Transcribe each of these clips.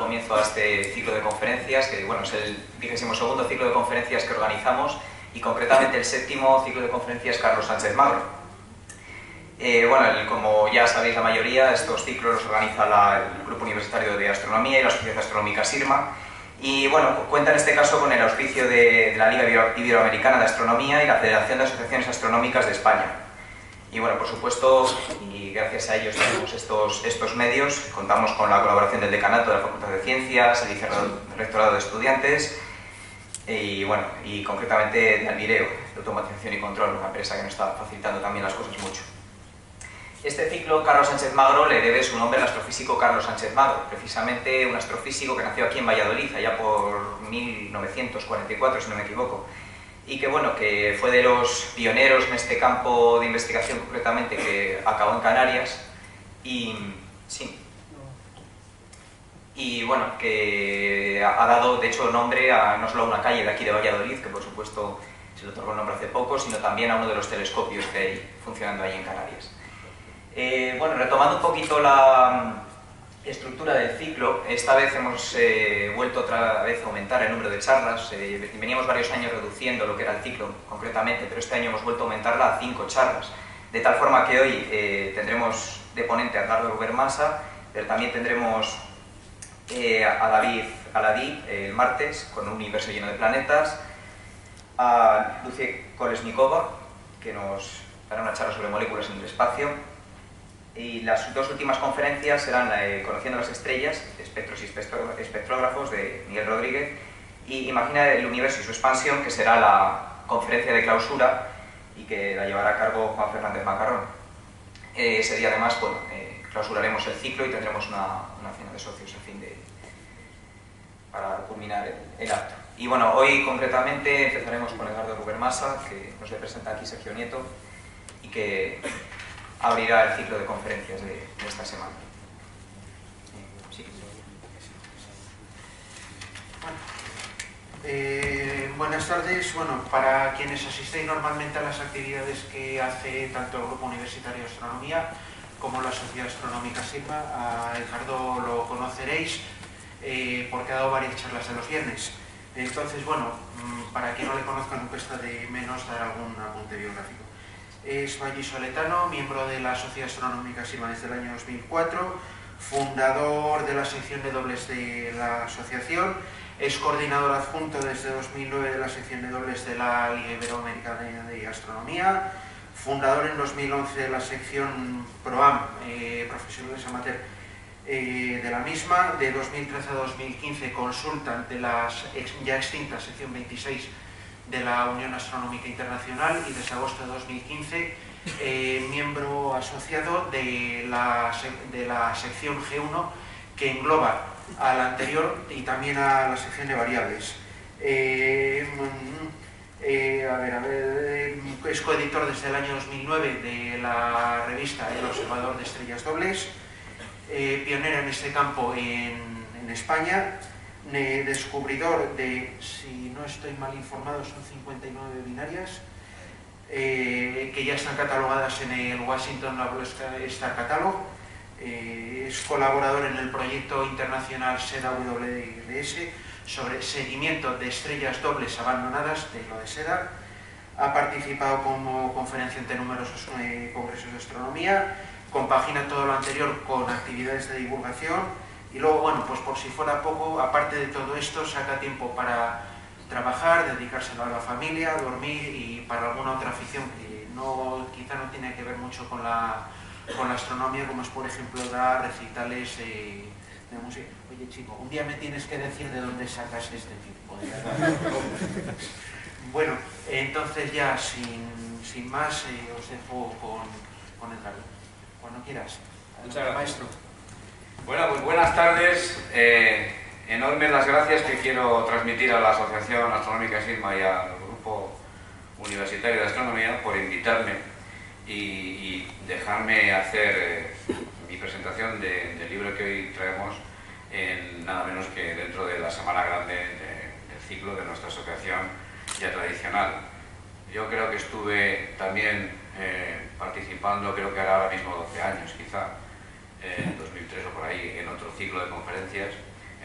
comienzo a este ciclo de conferencias, que bueno, es el 22º ciclo de conferencias que organizamos y concretamente el 7º ciclo de conferencias Carlos Sánchez Magro. Como ya sabéis la mayoría, estos ciclos los organiza el Grupo Universitario de Astronomía y la Sociedad Astronómica SIRMA y bueno, cuenta en este caso con el auspicio de la Liga Iberoamericana de Astronomía y la Federación de Asociaciones Astronómicas de España. Y bueno, por supuesto, y gracias a ellos tenemos estos medios, contamos con la colaboración del Decanato de la Facultad de Ciencias, el Vicerrectorado de Estudiantes y bueno, y concretamente de Almireo, de Automatización y Control, una empresa que nos está facilitando también las cosas mucho. Este ciclo, Carlos Sánchez Magro, le debe su nombre al astrofísico Carlos Sánchez Magro, precisamente un astrofísico que nació aquí en Valladolid, allá por 1944, si no me equivoco, y que, bueno, que fue de los pioneros en este campo de investigación concretamente, que acabó en Canarias, y bueno, que ha dado, de hecho, nombre a no solo a una calle de aquí de Valladolid, que por supuesto se le otorgó el nombre hace poco, sino también a uno de los telescopios que hay funcionando ahí en Canarias. Retomando un poquito la estructura del ciclo, esta vez hemos vuelto otra vez a aumentar el número de charlas. Veníamos varios años reduciendo lo que era el ciclo concretamente, pero este año hemos vuelto a aumentarla a 5 charlas, de tal forma que hoy tendremos de ponente a Edgardo Rubermasa, pero también tendremos a David Aladí el martes con un universo lleno de planetas, a Lucie Kolesnikova, que nos dará una charla sobre moléculas en el espacio. Y las dos últimas conferencias serán Conociendo las estrellas, espectros y espectrógrafos, de Miguel Rodríguez, y Imagina el universo y su expansión, que será la conferencia de clausura y que la llevará a cargo Juan Fernández Macarrón. Ese día, además, clausuraremos el ciclo y tendremos una cena de socios a fin para culminar el acto. Y bueno, hoy concretamente empezaremos con Edgardo Rubermasa, que nos representa aquí Sergio Nieto, y que abrirá el ciclo de conferencias de esta semana. Buenas tardes. Bueno, para quienes asistéis normalmente a las actividades que hace tanto el Grupo Universitario de Astronomía como la Sociedad Astronómica SIRMA, a Edgardo lo conoceréis porque ha dado varias charlas de los viernes. Entonces, bueno, para quien no le conozca, nunca está de menos dar algún apunte biográfico. Es vallisoletano, miembro de la Sociedad Astronómica SIRMA desde el año 2004, fundador de la sección de dobles de la asociación, es coordinador adjunto desde 2009 de la sección de dobles de la Liga Iberoamericana de Astronomía, fundador en 2011 de la sección PROAM, Profesionales Amateur, de la misma, de 2013 a 2015 consultant de la ya extinta sección 26 de la Unión Astronómica Internacional y desde agosto de 2015 miembro asociado de la sección G1 que engloba a la anterior y también a la sección de variables. Es coeditor desde el año 2009 de la revista El Observador de Estrellas Dobles, pionero en este campo en España, descubridor de, si no estoy mal informado, son 59 binarias que ya están catalogadas en el Washington Naval Star Catalog. Es colaborador en el proyecto internacional SEDA-WDS sobre seguimiento de estrellas dobles abandonadas de lo de SEDA. Ha participado como conferenciante en numerosos congresos de astronomía, compagina todo lo anterior con actividades de divulgación y luego, bueno, pues por si fuera poco, aparte de todo esto, saca tiempo para trabajar, dedicárselo a la familia, dormir y para alguna otra afición que quizá no tiene que ver mucho con la astronomía, como es, por ejemplo, dar recitales de música. Oye, chico, un día me tienes que decir de dónde sacas este tipo de... Bueno, entonces ya, sin más, os dejo con Edgardo. Cuando quieras. Muchas gracias. Maestro. Bueno, pues buenas tardes. Enormes las gracias que quiero transmitir a la Asociación Astronómica SIRMA y al Grupo Universitario de Astronomía por invitarme y dejarme hacer mi presentación del libro que hoy traemos en nada menos que dentro de la semana grande del ciclo de nuestra asociación ya tradicional. Yo creo que estuve también participando, creo que ahora mismo 12 años quizá, en 2003 o por ahí, en otro ciclo de conferencias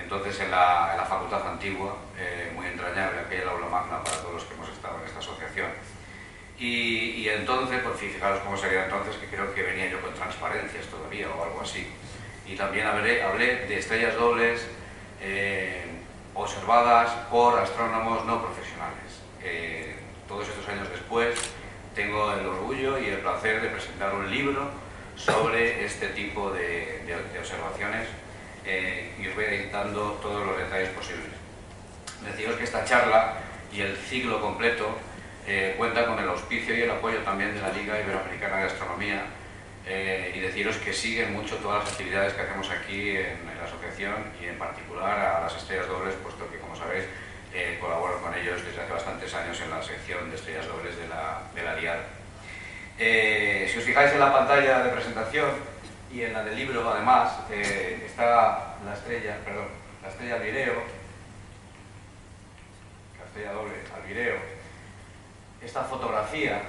entonces en la facultad antigua, muy entrañable, aquella aula magna para todos los que hemos estado en esta asociación. Y entonces, pues fijaros cómo sería entonces, que creo que venía yo con transparencias todavía o algo así. Y también hablé de estrellas dobles observadas por astrónomos no profesionales. Todos estos años después tengo el orgullo y el placer de presentar un libro sobre este tipo de observaciones y os voy a ir dando todos los detalles posibles. Deciros que esta charla y el ciclo completo cuenta con el auspicio y el apoyo también de la Liga Iberoamericana de Astronomía y deciros que siguen mucho todas las actividades que hacemos aquí en la asociación y en particular a las estrellas dobles, puesto que, como sabéis, colaboro con ellos desde hace bastantes años en la sección de estrellas dobles de la Liada. Si os fijáis en la pantalla de presentación y en la del libro, además, está la estrella Albireo, la estrella doble Albireo. Esta fotografía,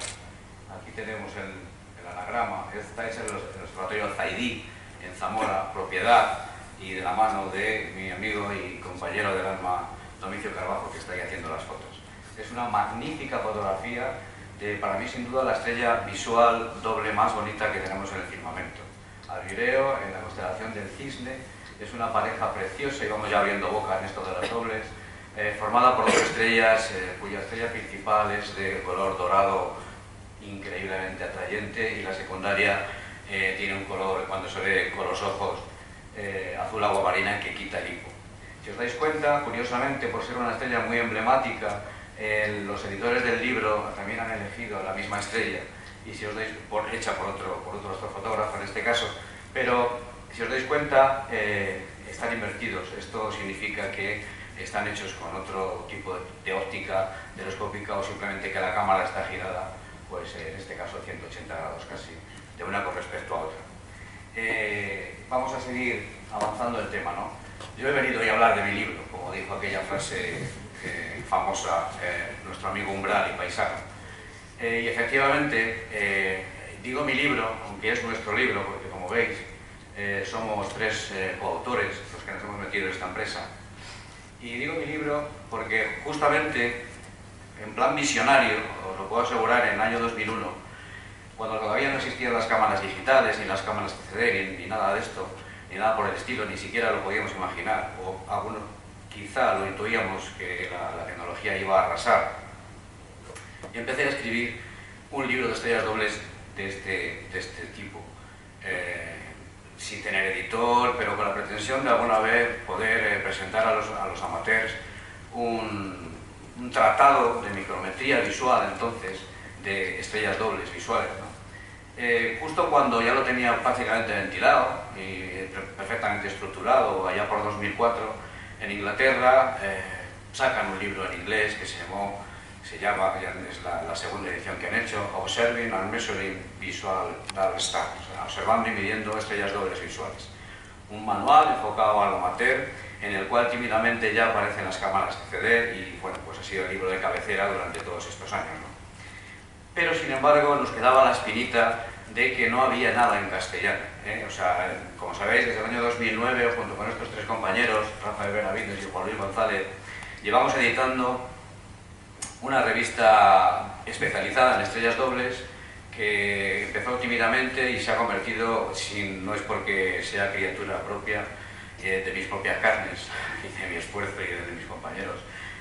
aquí tenemos el anagrama, esta es el observatorio Zaidí en Zamora, propiedad y de la mano de mi amigo y compañero del alma Domicio Carbajo, que está ahí haciendo las fotos. Es una magnífica fotografía de, para mí, sin duda, la estrella visual doble más bonita que tenemos en el firmamento. Albireo, en la constelación del Cisne, es una pareja preciosa, y vamos ya abriendo boca en esto de las dobles, formada por dos estrellas, cuya estrella principal es de color dorado increíblemente atrayente, y la secundaria tiene un color, cuando se ve con los ojos, azul agua marina, que quita el hipo. Si os dais cuenta, curiosamente, por ser una estrella muy emblemática, los editores del libro también han elegido la misma estrella, y si os dais, hecha por otro astrofotógrafo en este caso, pero si os dais cuenta, están invertidos. Esto significa que están hechos con otro tipo de óptica telescópica, o simplemente que la cámara está girada, pues en este caso 180 grados casi, de una con respecto a otra. Vamos a seguir avanzando el tema, ¿no? Yo he venido hoy a hablar de mi libro, como dijo aquella frase famosa nuestro amigo Umbral y paisano. Y efectivamente, digo mi libro, aunque es nuestro libro, porque como veis, somos tres coautores los que nos hemos metido en esta empresa. Y digo mi libro porque justamente, en plan visionario, os lo puedo asegurar, en el año 2001, cuando todavía no existían las cámaras digitales, ni las cámaras CCD, ni nada de esto, ni nada por el estilo, ni siquiera lo podíamos imaginar, o algunos quizá lo intuíamos que la tecnología iba a arrasar. Y empecé a escribir un libro de estrellas dobles de este tipo, sin tener editor, pero con la pretensión de alguna vez poder presentar a los amateurs un tratado de micrometría visual, entonces, de estrellas dobles visuales, ¿no? Justo cuando ya lo tenía prácticamente ventilado y perfectamente estructurado, allá por 2004, en Inglaterra sacan un libro en inglés que se llama, ya es la segunda edición que han hecho, Observing and Measuring Visual Double Stars, o sea, observando y midiendo estrellas dobles visuales. Un manual enfocado al amateur, en el cual tímidamente ya aparecen las cámaras CCD, y bueno, pues ha sido el libro de cabecera durante todos estos años, ¿no? Pero sin embargo nos quedaba la espinita de que no había nada en castellano, ¿eh? O sea, como sabéis, desde el año 2009, junto con estos tres compañeros, Rafael Benavides y Juan Luis González, llevamos editando una revista especializada en estrellas dobles que empezó tímidamente y se ha convertido, no es porque sea criatura propia de mis propias carnes y de mi esfuerzo y de mis compañeros,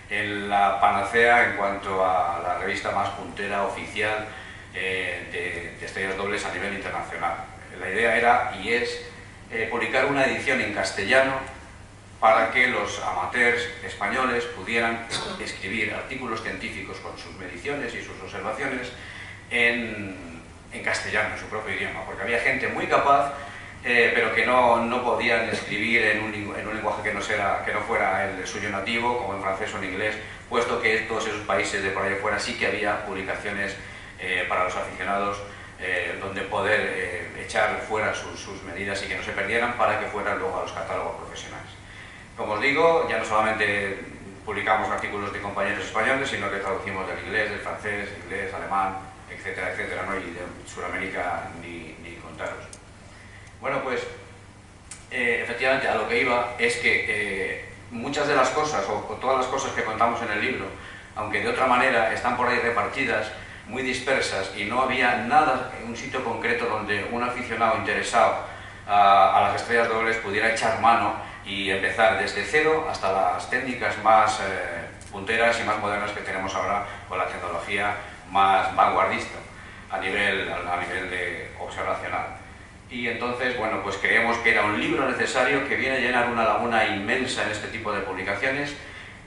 en la panacea en cuanto a la revista más puntera oficial de estrellas dobles a nivel internacional. La idea era y es publicar una edición en castellano para que los amateurs españoles pudieran escribir artículos científicos con sus mediciones y sus observaciones en castellano, en su propio idioma, porque había gente muy capaz, pero que no podían escribir en un lenguaje que no fuera el suyo nativo, como en francés o en inglés, puesto que en todos esos países de por ahí afuera sí que había publicaciones para los aficionados donde poder echar fuera sus medidas y que no se perdieran, para que fueran luego a los catálogos profesionales. Como os digo, ya no solamente publicamos artículos de compañeros españoles, sino que traducimos del inglés, del francés, inglés, alemán, etcétera, etcétera, ¿no? Y de Sudamérica ni contaros. Bueno, pues efectivamente, a lo que iba es que muchas de las cosas, o todas las cosas que contamos en el libro, aunque de otra manera están por ahí repartidas, muy dispersas, y no había nada en un sitio concreto donde un aficionado interesado a las estrellas dobles pudiera echar mano y empezar desde cero hasta las técnicas más punteras y más modernas que tenemos ahora con la tecnología más vanguardista a nivel de observacional. Y entonces, bueno, pues creemos que era un libro necesario que viene a llenar una laguna inmensa en este tipo de publicaciones,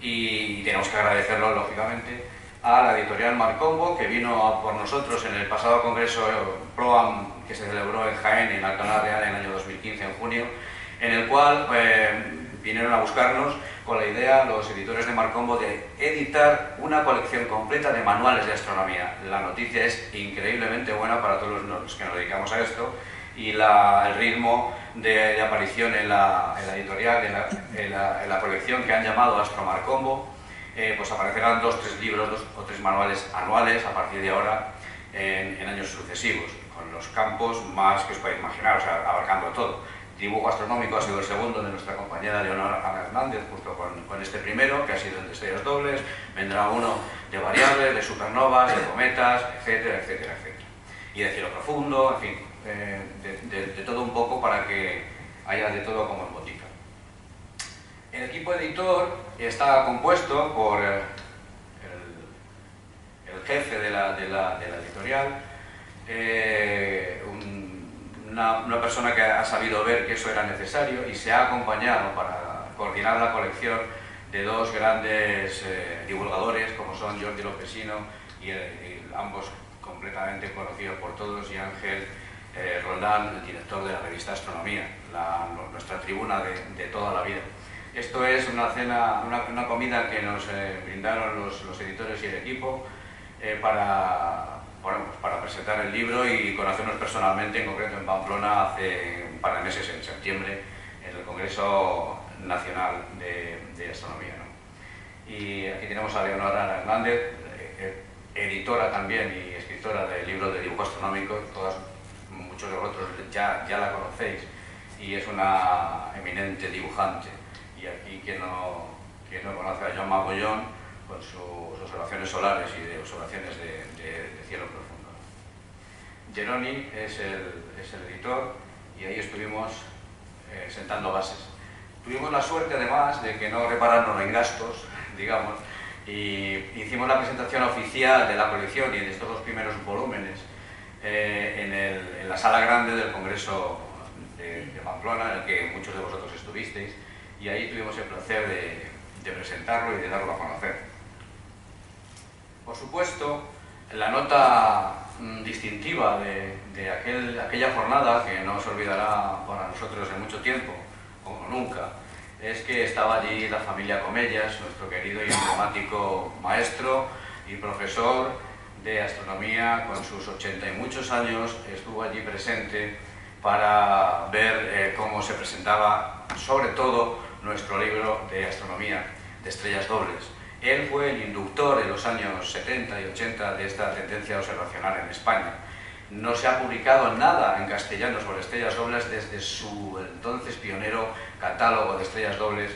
y tenemos que agradecerlo, lógicamente, a la editorial Marcombo, que vino por nosotros en el pasado congreso PROAM que se celebró en Jaén, en Alcalá Real, en el año 2015, en junio, en el cual vinieron a buscarnos con la idea, los editores de Marcombo, de editar una colección completa de manuales de astronomía. La noticia es increíblemente buena para todos los que nos dedicamos a esto, y el ritmo de aparición en la editorial, en la colección que han llamado Astro Marcombo, pues aparecerán 2 o 3 libros, 2 o 3 manuales anuales a partir de ahora en años sucesivos, con los campos más que os podéis imaginar, o sea, abarcando todo. Dibujo astronómico ha sido el segundo de nuestra compañera Leonor Ana Hernández, justo con este primero, que ha sido el de estrellas dobles. Vendrá uno de variables, de supernovas, de cometas, etcétera, etcétera, etcétera. Y de cielo profundo, en fin, de todo un poco, para que haya de todo como en botica. El equipo editor está compuesto por el jefe de la editorial, una persona que ha sabido ver que eso era necesario y se ha acompañado para coordinar la colección de 2 grandes divulgadores, como son Jordi Lopesino y ambos completamente conocidos por todos, y Ángel Roldán, el director de la revista Astronomía, nuestra tribuna de toda la vida. Esto es una comida que nos brindaron los editores y el equipo para presentar el libro y conocernos personalmente, en concreto en Pamplona, hace un par de meses, en septiembre, en el Congreso Nacional de Astronomía, ¿no? Y aquí tenemos a Leonora Hernández, editora también y escritora de libros de dibujo astronómico. Muchos de vosotros ya la conocéis, y es una eminente dibujante. Y aquí quien no conoce a Joan Magollón, con sus observaciones solares y de observaciones de cielo profundo. Jeroni es el editor, y ahí estuvimos sentando bases. Tuvimos la suerte, además, de que no repararnos en gastos, digamos, y hicimos la presentación oficial de la colección y de estos 2 primeros volúmenes en la sala grande del Congreso de Pamplona, en el que muchos de vosotros estuvisteis, y ahí tuvimos el placer de presentarlo y de darlo a conocer. Por supuesto, la nota distintiva de aquella jornada, que no se olvidará para nosotros en mucho tiempo, como nunca, es que estaba allí la familia Comellas, nuestro querido y emblemático maestro y profesor de astronomía, con sus 80 y muchos años, estuvo allí presente para ver cómo se presentaba, sobre todo, nuestro libro de astronomía, de estrellas dobles. Él fue el inductor en los años 70 y 80 de esta tendencia observacional en España. No se ha publicado nada en castellano sobre estrellas dobles desde su entonces pionero catálogo de estrellas dobles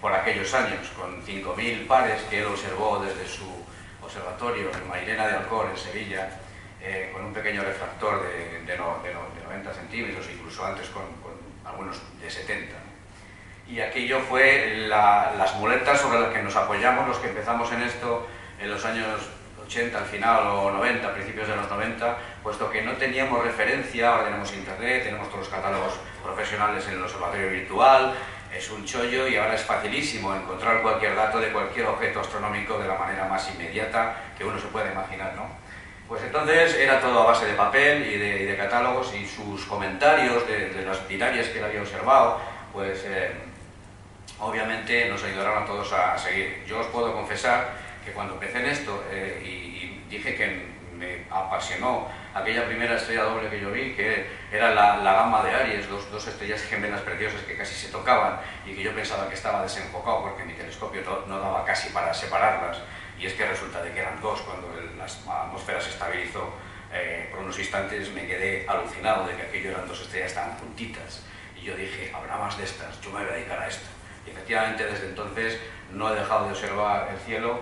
por aquellos años, con 5.000 pares que él observó desde su observatorio en Mairena de Alcor, en Sevilla, con un pequeño refractor de 90 centímetros, incluso antes con algunos de 70. Y aquello fue las muletas sobre las que nos apoyamos los que empezamos en esto en los años 80 al final, o 90, principios de los 90, puesto que no teníamos referencia. Ahora tenemos internet, tenemos todos los catálogos profesionales en el observatorio virtual, es un chollo, y ahora es facilísimo encontrar cualquier dato de cualquier objeto astronómico de la manera más inmediata que uno se pueda imaginar, ¿no? Pues entonces era todo a base de papel y de catálogos, y sus comentarios de las binarias que él había observado, pues obviamente nos ayudaron a todos a seguir. Yo os puedo confesar que cuando empecé en esto y dije que me apasionó aquella primera estrella doble que yo vi, que era la Gamma de Aries, dos estrellas gemelas preciosas que casi se tocaban, y que yo pensaba que estaba desenfocado porque mi telescopio no daba casi para separarlas, y es que resulta de que eran 2. Cuando la atmósfera se estabilizó por unos instantes, me quedé alucinado de que aquello eran 2 estrellas tan juntitas. Y Y yo dije, habrá más de estas, yo me voy a dedicar a esto. Y efectivamente desde entonces no he dejado de observar el cielo,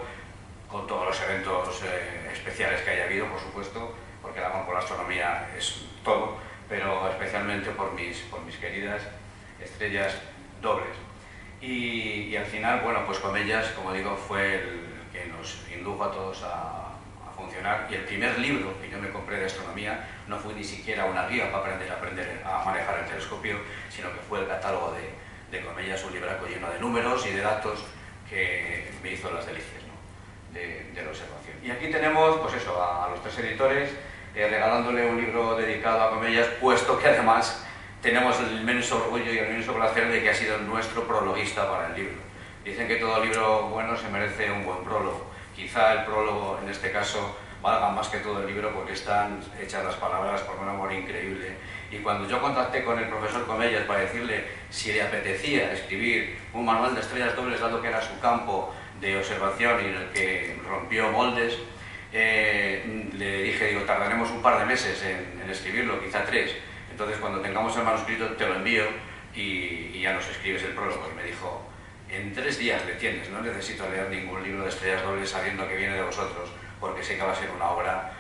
con todos los eventos especiales que haya habido, por supuesto, porque el amor por la astronomía es todo, pero especialmente por mis queridas estrellas dobles. Y al final, bueno, pues Comellas, como digo, fue el que nos indujo a todos a funcionar. Y el primer libro que yo me compré de astronomía no fue ni siquiera una guía para aprender a manejar el telescopio, sino que fue el catálogo de Comellas, un libraco lleno de números y de datos que me hizo las delicias, ¿no?, de la observación. Y aquí tenemos, pues eso, a los tres editores regalándole un libro dedicado a Comellas, puesto que además tenemos el inmenso orgullo y el inmenso placer de que ha sido nuestro prologuista para el libro. Dicen que todo libro bueno se merece un buen prólogo. Quizá el prólogo, en este caso, valga más que todo el libro porque están hechas las palabras con un amor increíble. Y cuando yo contacté con el profesor Comellas para decirle si le apetecía escribir un manual de estrellas dobles, dado que era su campo de observación y en el que rompió moldes, le dije, digo, tardaremos un par de meses en escribirlo, quizá 3. Entonces, cuando tengamos el manuscrito, te lo envío y ya nos escribes el prólogo. Y me dijo, en 3 días le tienes, no necesito leer ningún libro de estrellas dobles sabiendo que viene de vosotros, porque sé que va a ser una obra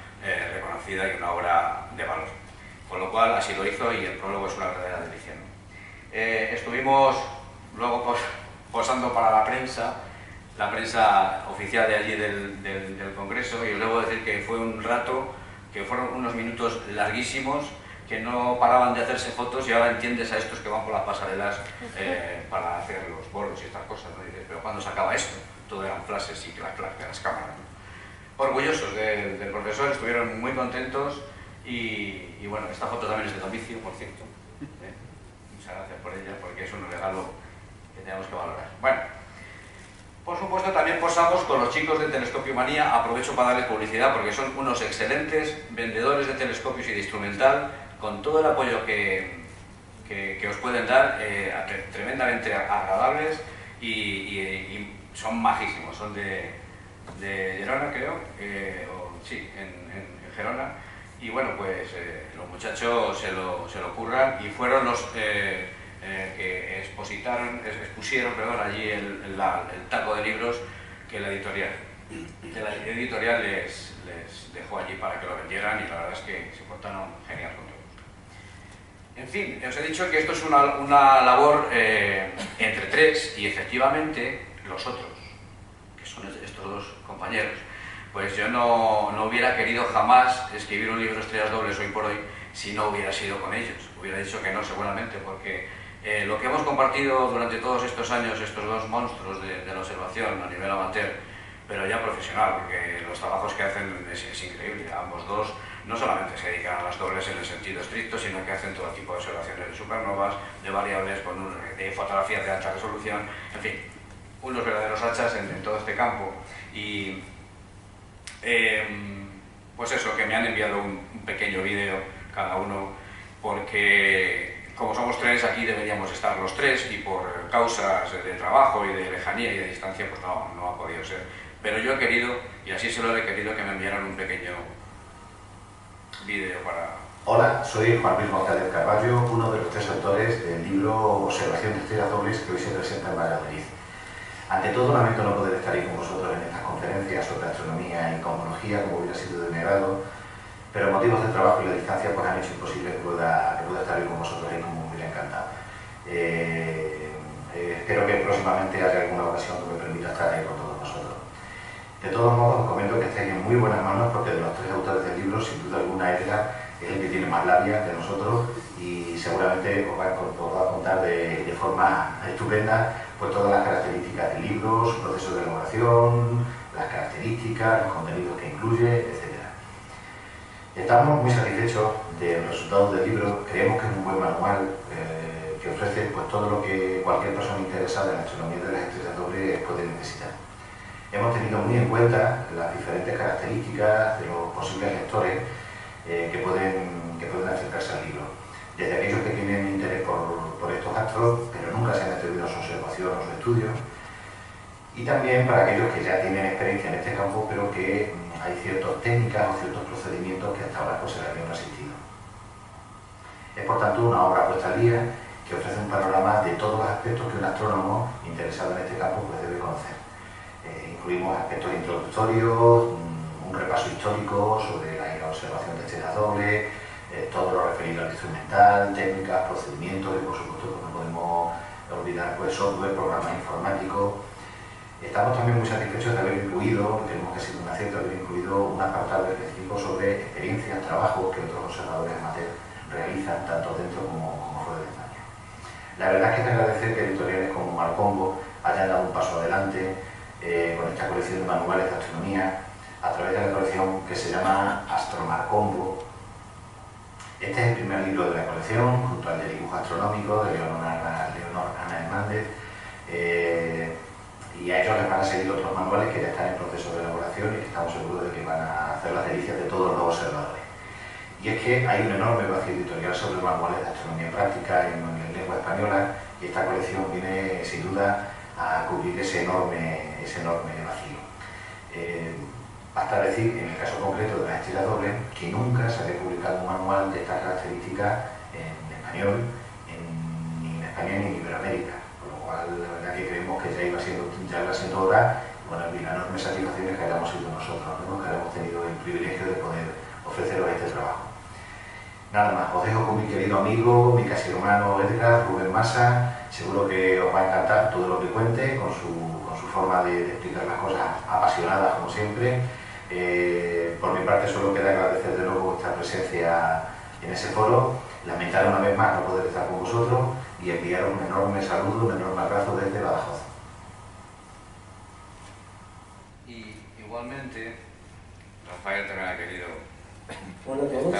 reconocida y una obra de valor. Con lo cual, así lo hizo y el prólogo es una verdadera delicia, ¿no? Estuvimos luego posando para la prensa oficial de allí del Congreso, y os debo decir que fue un rato, que fueron unos minutos larguísimos, que no paraban de hacerse fotos, y ahora entiendes a estos que van por las pasarelas para hacer los bolos y estas cosas, ¿no? Y dices, pero ¿cuándo se acaba esto? Todo eran flashes y clac de las cámaras, ¿no? Orgullosos del profesor, estuvieron muy contentos y bueno, esta foto también es de Domicio, por cierto. Muchas gracias por ella, porque es un regalo que tenemos que valorar. Bueno, por supuesto también posamos con los chicos de Telescopio Manía. Aprovecho para darles publicidad porque son unos excelentes vendedores de telescopios y de instrumental, con todo el apoyo que os pueden dar, tremendamente agradables y son majísimos. Son de Gerona, creo, sí, en Gerona. Y bueno, pues los muchachos se lo curran y fueron los que expusieron allí el taco de libros que la editorial les dejó allí para que lo vendieran, y la verdad es que se portaron genial con todo. En fin, os he dicho que esto es una labor entre 3, y efectivamente los otros, que son estos 2 compañeros, pues yo no hubiera querido jamás escribir un libro de estrellas dobles hoy por hoy si no hubiera sido con ellos. Hubiera dicho que no, seguramente, porque lo que hemos compartido durante todos estos años, estos 2 monstruos de la observación a nivel amateur, pero ya profesional, porque los trabajos que hacen es increíble. Ambos 2 no solamente se dedican a las dobles en el sentido estricto, sino que hacen todo tipo de observaciones de supernovas, de variables, de fotografías de alta resolución, en fin, unos verdaderos hachas en todo este campo. Y pues eso, que me han enviado un pequeño vídeo cada uno, porque como somos 3, aquí deberíamos estar los 3, y por causas de trabajo y de lejanía y de distancia, pues no ha podido ser. Pero yo he querido, y así se lo he querido, que me enviaran un pequeño vídeo para... Hola, soy Juan Luis González Carballo, uno de los 3 autores del libro Observación de estrellas dobles que hoy se presenta en Valladolid. Ante todo, lamento no poder estar ahí con vosotros en estas conferencias sobre astronomía y cosmología, como hubiera sido de mi agrado, pero motivos de trabajo y la distancia pues han hecho imposible que pueda estar ahí con vosotros, ahí como me hubiera encantado. Espero que próximamente haya alguna ocasión que me permita estar ahí con todos vosotros. De todos modos, os comento que estáis en muy buenas manos, porque de los 3 autores del libro, sin duda alguna, Edgar es el que tiene más labia de nosotros, y seguramente os va a contar de forma estupenda pues todas las características del libro, su proceso de elaboración, las características, los contenidos que incluye, etc. Estamos muy satisfechos del resultado del libro. Creemos que es un buen manual que ofrece pues todo lo que cualquier persona interesada en la astronomía de las estrellas dobles puede necesitar. Hemos tenido muy en cuenta las diferentes características de los posibles lectores que pueden acercarse al libro. Desde aquellos que tienen interés por estos astros, pero nunca se han atrevido a su observación o su estudio, y también para aquellos que ya tienen experiencia en este campo, pero que hay ciertas técnicas o ciertos procedimientos que hasta ahora pues se le habían resistido. Es por tanto una obra puesta al día, que que ofrece un panorama de todos los aspectos que un astrónomo interesado en este campo pues debe conocer. Incluimos aspectos introductorios, un repaso histórico sobre la observación de estrellas dobles, todo lo referido al instrumental, técnicas, procedimientos y por supuesto no podemos olvidar pues, software, programas informáticos. Estamos también muy satisfechos de haber incluido, creemos que ha sido un acierto haber incluido un apartado específico sobre experiencias, trabajos que otros observadores amateurs realizan tanto dentro como fuera de España. La verdad es que es de agradecer que editoriales como Marcombo hayan dado un paso adelante con esta colección de manuales de astronomía a través de la colección que se llama Astromarcombo. Este es el primer libro de la colección, junto al de dibujo astronómico de Leonor Ana Hernández, y a ellos les van a seguir otros manuales que ya están en proceso de elaboración y que estamos seguros de que van a hacer las delicias de todos los observadores. Y es que hay un enorme vacío editorial sobre manuales de astronomía práctica en lengua española y esta colección viene sin duda a cubrir ese enorme vacío. Basta decir, en el caso concreto de las estrellas dobles, que nunca se había publicado un manual de estas características en español, ni en España ni en Iberoamérica, por lo cual la verdad que creemos que ya iba siendo hora, bueno, y la enorme satisfacción es que hayamos sido nosotros, ¿no? Que hayamos tenido el privilegio de poder ofreceros este trabajo. Nada más, os dejo con mi querido amigo, mi casi hermano Edgar, Rubén Massa. Seguro que os va a encantar todo lo que cuente, con su forma de explicar las cosas apasionadas como siempre. Por mi parte solo queda agradecer de nuevo vuestra presencia en ese foro, lamentar una vez más no poder estar con vosotros y enviaros un enorme saludo, un enorme abrazo desde Badajoz. Y igualmente, Rafael también ha querido. Hola a todos,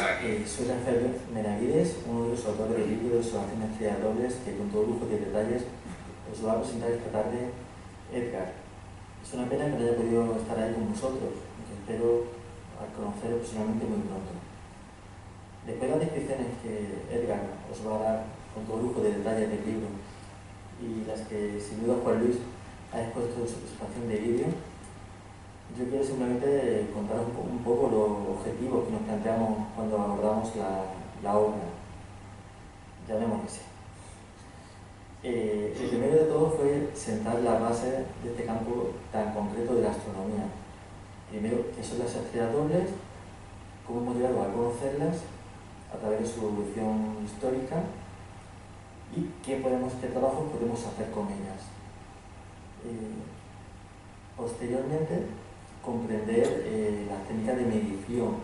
soy Rafael Menavides, uno de los autores del libro de observación de estrellas dobles que con todo lujo de detalles os va a presentar esta tarde Edgar. Es una pena que no haya podido estar ahí con vosotros, aunque espero conoceros personalmente muy pronto. Después de las descripciones que Edgar os va a dar con todo lujo de detalles del libro y las que sin duda Juan Luis ha expuesto en su presentación de vídeo, yo quiero simplemente contaros un poco los objetivos que nos planteamos cuando abordamos la obra. Ya vemos que sí. El primero de todo fue sentar la base de este campo tan concreto de la astronomía. Primero, ¿qué son las estrellas dobles? ¿Cómo hemos llegado a conocerlas a través de su evolución histórica? ¿Y qué trabajos podemos hacer con ellas? Posteriormente, comprender las técnicas de medición,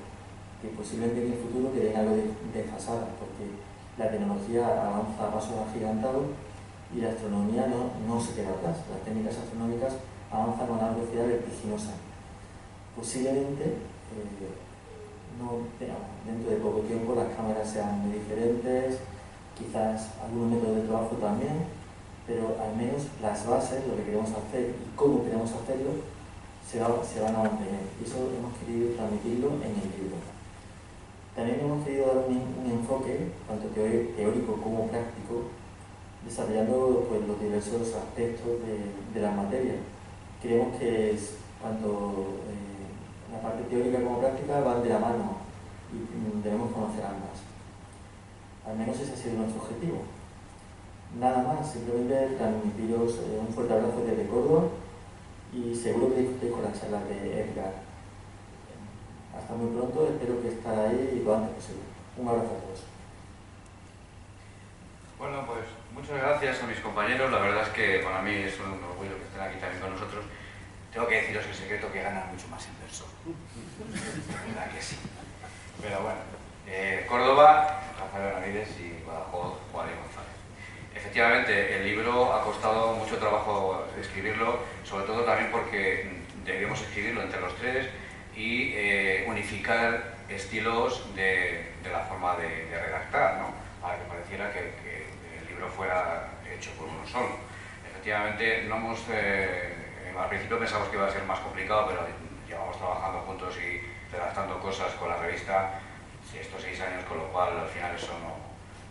que posiblemente en el futuro queden algo desfasadas, porque la tecnología avanza a pasos agigantados y la astronomía no se queda atrás. Las técnicas astronómicas avanzan a una velocidad vertiginosa. Posiblemente, dentro de poco tiempo las cámaras sean muy diferentes, quizás algunos métodos de trabajo también, pero al menos las bases, lo que queremos hacer y cómo queremos hacerlo, se van a mantener. Y eso hemos querido transmitirlo en el libro. También hemos querido dar un enfoque, tanto teórico como práctico, desarrollando pues, los diversos aspectos de la materia. Creemos que tanto la parte teórica como práctica van de la mano y debemos conocer ambas. Al menos ese ha sido nuestro objetivo. Nada más, simplemente transmitiros un fuerte abrazo desde Córdoba y seguro que disfrutéis con las charlas de Edgar. Hasta muy pronto, espero que estéis ahí lo antes posible. Un abrazo a todos. Bueno, pues muchas gracias a mis compañeros. La verdad es que para mí es un orgullo que estén aquí también con nosotros. Tengo que deciros el secreto que ganan mucho más en verso. La verdad que sí. Pero bueno, Córdoba, Rafael Benavides y Badajoz, Juan González. Efectivamente, el libro ha costado mucho trabajo escribirlo, sobre todo también porque debíamos escribirlo entre los tres y unificar estilos de la forma de redactar, ¿no? Para que pareciera que el libro fuera hecho por uno solo. Efectivamente, no hemos, al principio pensamos que iba a ser más complicado, pero llevamos trabajando juntos y redactando cosas con la revista estos 6 años, con lo cual al final eso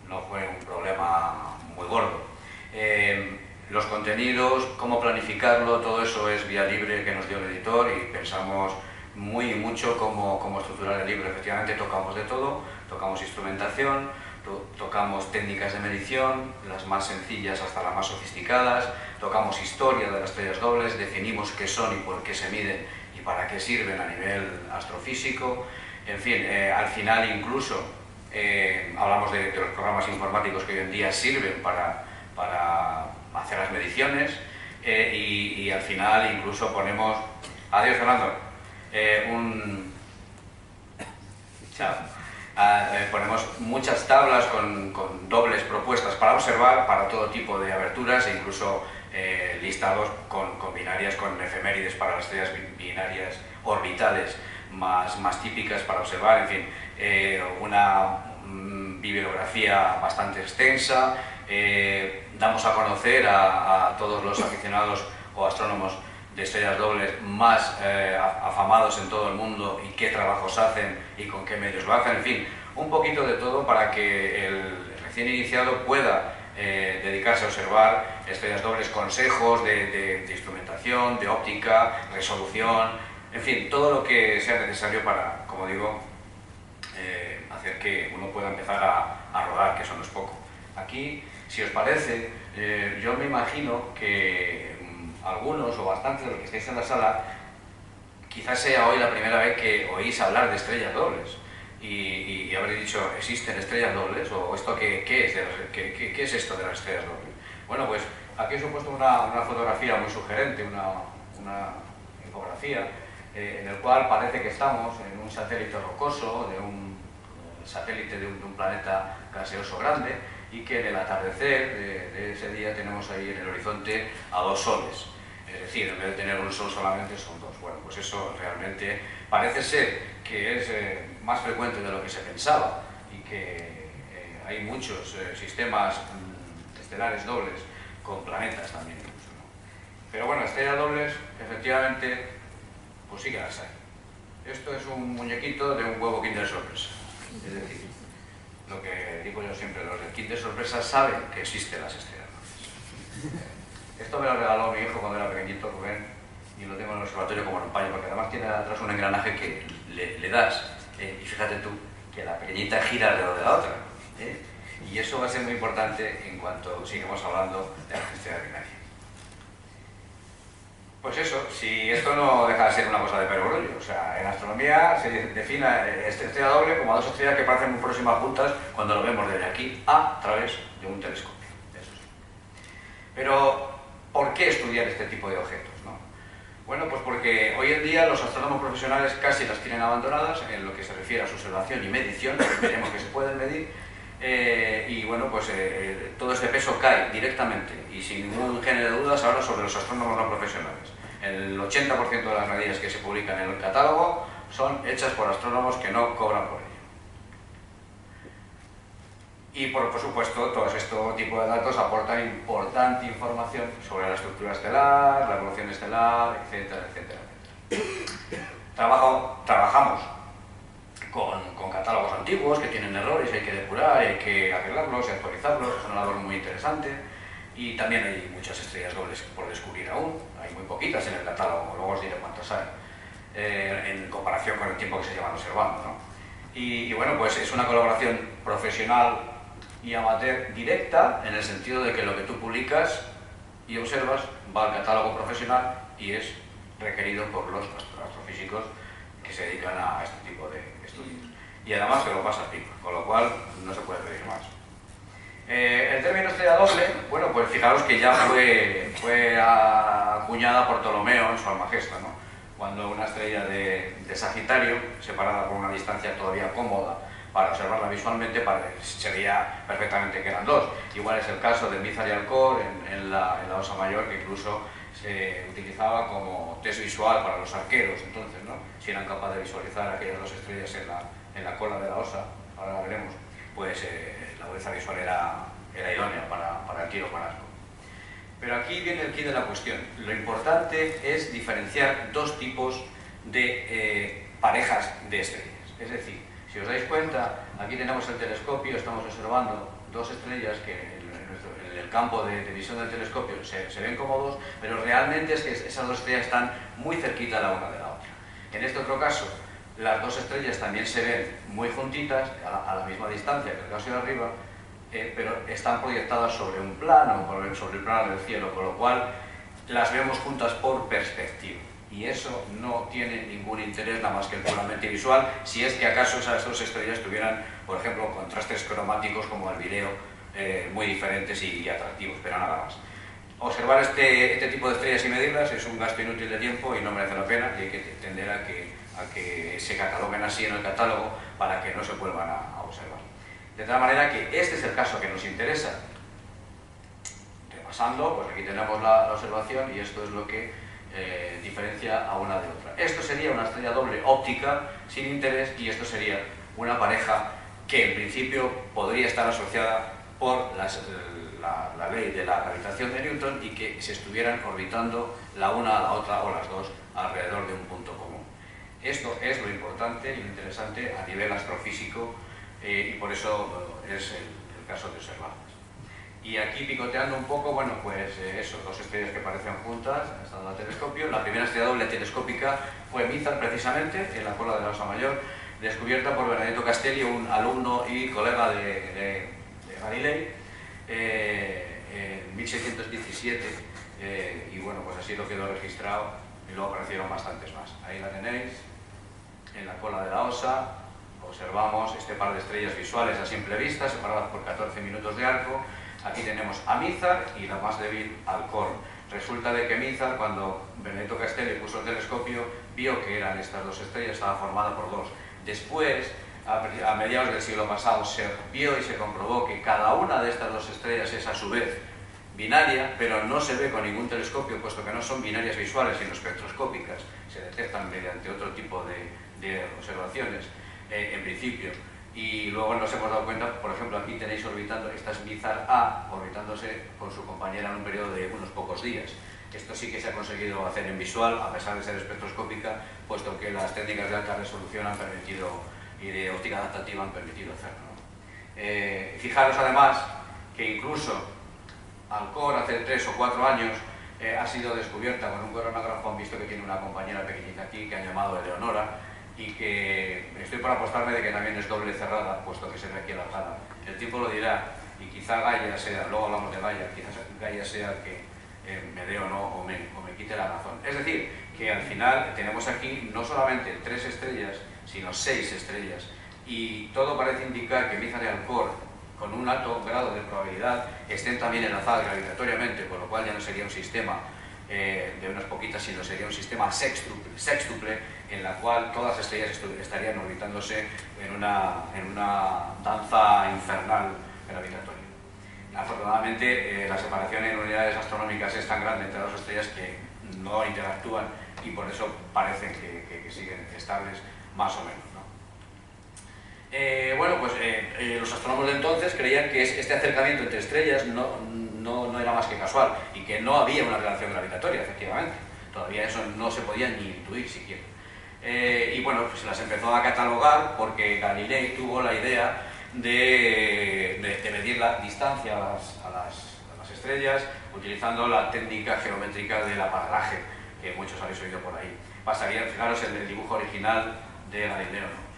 no fue un problema muy gordo. Los contenidos, cómo planificarlo, todo eso es vía libre que nos dio el editor y pensamos mucho cómo estructurar el libro. Efectivamente tocamos de todo, tocamos instrumentación, tocamos técnicas de medición, las más sencillas hasta las más sofisticadas, tocamos historia de las estrellas dobles, definimos qué son y por qué se miden y para qué sirven a nivel astrofísico. En fin, al final incluso hablamos de los programas informáticos que hoy en día sirven para hacer las mediciones y al final incluso ponemos... Adiós, Fernando. Chao. Ponemos muchas tablas con dobles propuestas para observar para todo tipo de aberturas e incluso listados con binarias, con efemérides para las estrellas binarias orbitales más típicas para observar, en fin, una bibliografía bastante extensa. Damos a conocer a todos los aficionados o astrónomos de estrellas dobles más afamados en todo el mundo y qué trabajos hacen y con qué medios lo hacen, en fin, un poquito de todo para que el recién iniciado pueda dedicarse a observar estrellas dobles, consejos de instrumentación, de óptica, resolución, en fin, todo lo que sea necesario para, como digo, hacer que uno pueda empezar a rodar, que eso no es poco. Aquí, si os parece, yo me imagino que algunos o bastantes de los que estáis en la sala quizás sea hoy la primera vez que oís hablar de estrellas dobles y habréis dicho, ¿existen estrellas dobles? ¿O esto qué es esto de las estrellas dobles? Bueno, pues aquí os he puesto una fotografía muy sugerente, una infografía en el cual parece que estamos en un satélite rocoso, de un satélite de un planeta gaseoso grande, y que en el atardecer de ese día tenemos ahí en el horizonte a dos soles. Es decir, en vez de tener un sol solamente son dos. Bueno, pues eso realmente parece ser que es más frecuente de lo que se pensaba y que hay muchos sistemas estelares dobles con planetas también incluso, ¿no? Pero bueno, estrellas dobles, efectivamente, pues sí que las hay. Esto es un muñequito de un huevo Kinder Sorpresa. Es decir, lo que digo yo siempre, los del Kinder Sorpresa saben que existen las estrellas dobles. Esto me lo regaló mi hijo cuando era pequeñito, Rubén, y lo tengo en el observatorio como empaño, porque además tiene atrás un engranaje que le das, y fíjate tú, que la pequeñita gira alrededor de la otra. Y eso va a ser muy importante en cuanto sigamos hablando de la estrella binaria. Pues eso, si esto no deja de ser una cosa de perogrullo, o sea, en astronomía se define esta estrella doble como a dos estrellas que parecen muy próximas juntas cuando lo vemos desde aquí a través de un telescopio. Eso sí. Pero, ¿por qué estudiar este tipo de objetos, no? Bueno, pues porque hoy en día los astrónomos profesionales casi las tienen abandonadas en lo que se refiere a su observación y medición, veremos que se pueden medir, y bueno, pues todo este peso cae directamente y sin ningún género de dudas ahora sobre los astrónomos no profesionales. El 80% de las medidas que se publican en el catálogo son hechas por astrónomos que no cobran por ello. Y por supuesto, todo este tipo de datos aportan importante información sobre la estructura estelar, la evolución estelar, etcétera, etcétera, etcétera. Trabajamos con catálogos antiguos que tienen errores, hay que depurar, hay que arreglarlos, actualizarlos, es una labor muy interesante. Y también hay muchas estrellas dobles por descubrir aún, hay muy poquitas en el catálogo, luego os diré cuántas hay, en comparación con el tiempo que se llevan observando, ¿no? Y bueno, pues es una colaboración profesional y amateur directa, en el sentido de que lo que tú publicas y observas va al catálogo profesional y es requerido por los astrofísicos que se dedican a este tipo de estudios. Y además te lo pasas pico, con lo cual no se puede pedir más. El término estrella doble, bueno, pues fijaros que ya fue acuñada por Ptolomeo en su Almagesta, ¿no? Cuando una estrella de Sagitario, separada por una distancia todavía cómoda para observarla visualmente, se veía perfectamente que eran dos. Igual es el caso de Mizar y Alcor en la Osa Mayor, que incluso se utilizaba como test visual para los arqueros, entonces, ¿no? Si eran capaces de visualizar aquellas dos estrellas en la cola de la osa, ahora la veremos, pues la agudeza visual era idónea para el tiro con arco. Pero aquí viene el quid de la cuestión. Lo importante es diferenciar dos tipos de parejas de estrellas. Es decir, si os dais cuenta, aquí tenemos el telescopio, estamos observando dos estrellas que en el campo de visión del telescopio se ven como dos, pero realmente es que esas dos estrellas están muy cerquita la una de la otra. En este otro caso, las dos estrellas también se ven muy juntitas, a la misma distancia que el caso de arriba, pero están proyectadas sobre un plano, sobre el plano del cielo, con lo cual las vemos juntas por perspectiva. Y eso no tiene ningún interés nada más que el puramente visual, si es que acaso esas dos estrellas tuvieran, por ejemplo, contrastes cromáticos como el video, muy diferentes y atractivos, pero nada más. Observar este tipo de estrellas y medirlas es un gasto inútil de tiempo y no merece la pena, y hay que tender a que se cataloguen así en el catálogo para que no se vuelvan a observar. De tal manera que este es el caso que nos interesa. Repasando, pues aquí tenemos la observación y esto es lo que diferencia a una de otra. Esto sería una estrella doble óptica sin interés y esto sería una pareja que en principio podría estar asociada por la ley de la gravitación de Newton y que se estuvieran orbitando la una a la otra o las dos alrededor de un punto común. Esto es lo importante y lo interesante a nivel astrofísico y por eso es el caso de observarlas. Y aquí picoteando un poco, bueno, pues eso, dos estrellas que parecen juntas, estando al telescopio. La primera estrella doble telescópica fue Mizar, precisamente, en la cola de la Osa Mayor, descubierta por Benedetto Castelli, un alumno y colega de Galilei, en 1617, y bueno, pues así lo quedó registrado y luego aparecieron bastantes más. Ahí la tenéis, en la cola de la Osa. Observamos este par de estrellas visuales a simple vista, separadas por 14 minutos de arco. Aquí tenemos a Mizar y la más débil, Alcor. Resulta de que Mizar, cuando Benedetto Castelli puso el telescopio, vio que eran estas dos estrellas, estaba formada por dos. Después, a mediados del siglo pasado, se vio y se comprobó que cada una de estas dos estrellas es a su vez binaria, pero no se ve con ningún telescopio, puesto que no son binarias visuales, sino espectroscópicas. Se detectan mediante otro tipo de observaciones, en principio. Y luego nos hemos dado cuenta, por ejemplo, aquí tenéis orbitando, esta es Mizar A, orbitándose con su compañera en un periodo de unos pocos días. Esto sí que se ha conseguido hacer en visual, a pesar de ser espectroscópica, puesto que las técnicas de alta resolución han permitido, y de óptica adaptativa han permitido hacerlo. Fijaros además que incluso Alcor hace 3 o 4 años ha sido descubierta con un coronágrafo. Han visto que tiene una compañera pequeñita aquí que han llamado Eleonora, y que estoy por apostarme de que también es doble cerrada, puesto que se ve aquí alargada. El tiempo lo dirá, y quizá Gaia sea, luego hablamos de Gaia, quizás Gaia sea el que me dé o no, o me quite la razón. Es decir, que al final tenemos aquí no solamente 3 estrellas, sino 6 estrellas, y todo parece indicar que Mizar y Alcor, con un alto grado de probabilidad, estén también enlazadas gravitatoriamente, con lo cual ya no sería un sistema de unas poquitas, sino sería un sistema sextuple, en la cual todas las estrellas estarían orbitándose en una danza infernal gravitatoria. Afortunadamente, la separación en unidades astronómicas es tan grande entre las dos estrellas que no interactúan y por eso parecen que siguen estables más o menos, ¿no? Bueno, pues los astrónomos de entonces creían que este acercamiento entre estrellas no era más que casual y que no había una relación gravitatoria, efectivamente. Todavía eso no se podía ni intuir siquiera. Y bueno, pues se las empezó a catalogar porque Galilei tuvo la idea de medir la distancia a las estrellas utilizando la técnica geométrica del aparataje, que muchos habéis oído por ahí. Pasaría, fijaros, el dibujo original de Galileo, ¿no?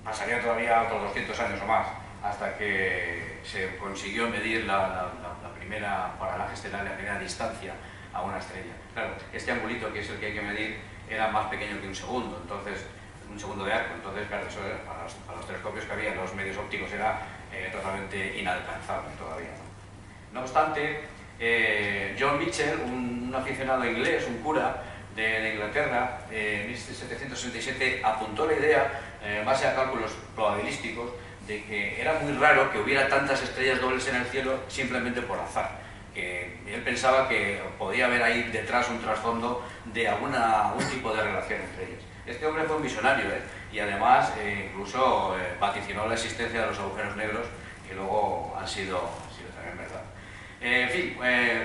Pasaría todavía otros 200 años o más hasta que se consiguió medir la primera paralaje estelar, la primera distancia a una estrella. Claro, este angulito, que es el que hay que medir, era más pequeño que un segundo, entonces un segundo de arco, entonces claro, eso era, para los telescopios que había, los medios ópticos, era totalmente inalcanzable todavía, ¿no? No obstante, John Michell, un aficionado inglés, un cura de Inglaterra, en 1767 apuntó la idea, en base a cálculos probabilísticos, de que era muy raro que hubiera tantas estrellas dobles en el cielo simplemente por azar. Que él pensaba que podía haber ahí detrás un trasfondo de algún tipo de relación entre ellas. Este hombre fue un visionario, y además incluso vaticinó la existencia de los agujeros negros, que luego han sido también verdad. En fin,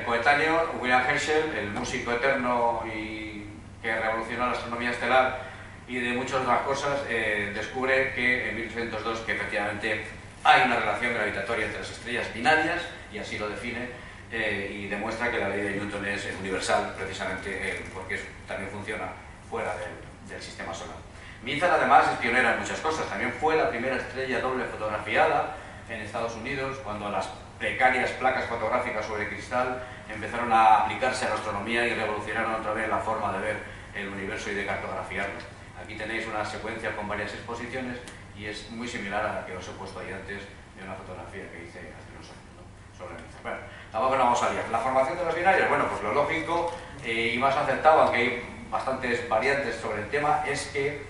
coetáneo, William Herschel, el músico eterno y que revolucionó la astronomía estelar y de muchas otras cosas, descubre que en 1802 que efectivamente hay una relación gravitatoria entre las estrellas binarias, y así lo define, y demuestra que la ley de Newton es universal, precisamente porque también funciona fuera del sistema solar. Mizar además es pionera en muchas cosas, también fue la primera estrella doble fotografiada en Estados Unidos cuando las precarias placas fotográficas sobre cristal empezaron a aplicarse a la astronomía y revolucionaron otra vez la forma de ver el universo y de cartografiarlo. Aquí tenéis una secuencia con varias exposiciones y es muy similar a la que os he puesto ahí antes de una fotografía que hice hace unos años, ¿no? Sobre Mizar. Bueno, tampoco nos vamos a liar. La formación de los binarios, bueno, pues lo lógico y más aceptado, aunque hay bastantes variantes sobre el tema, es que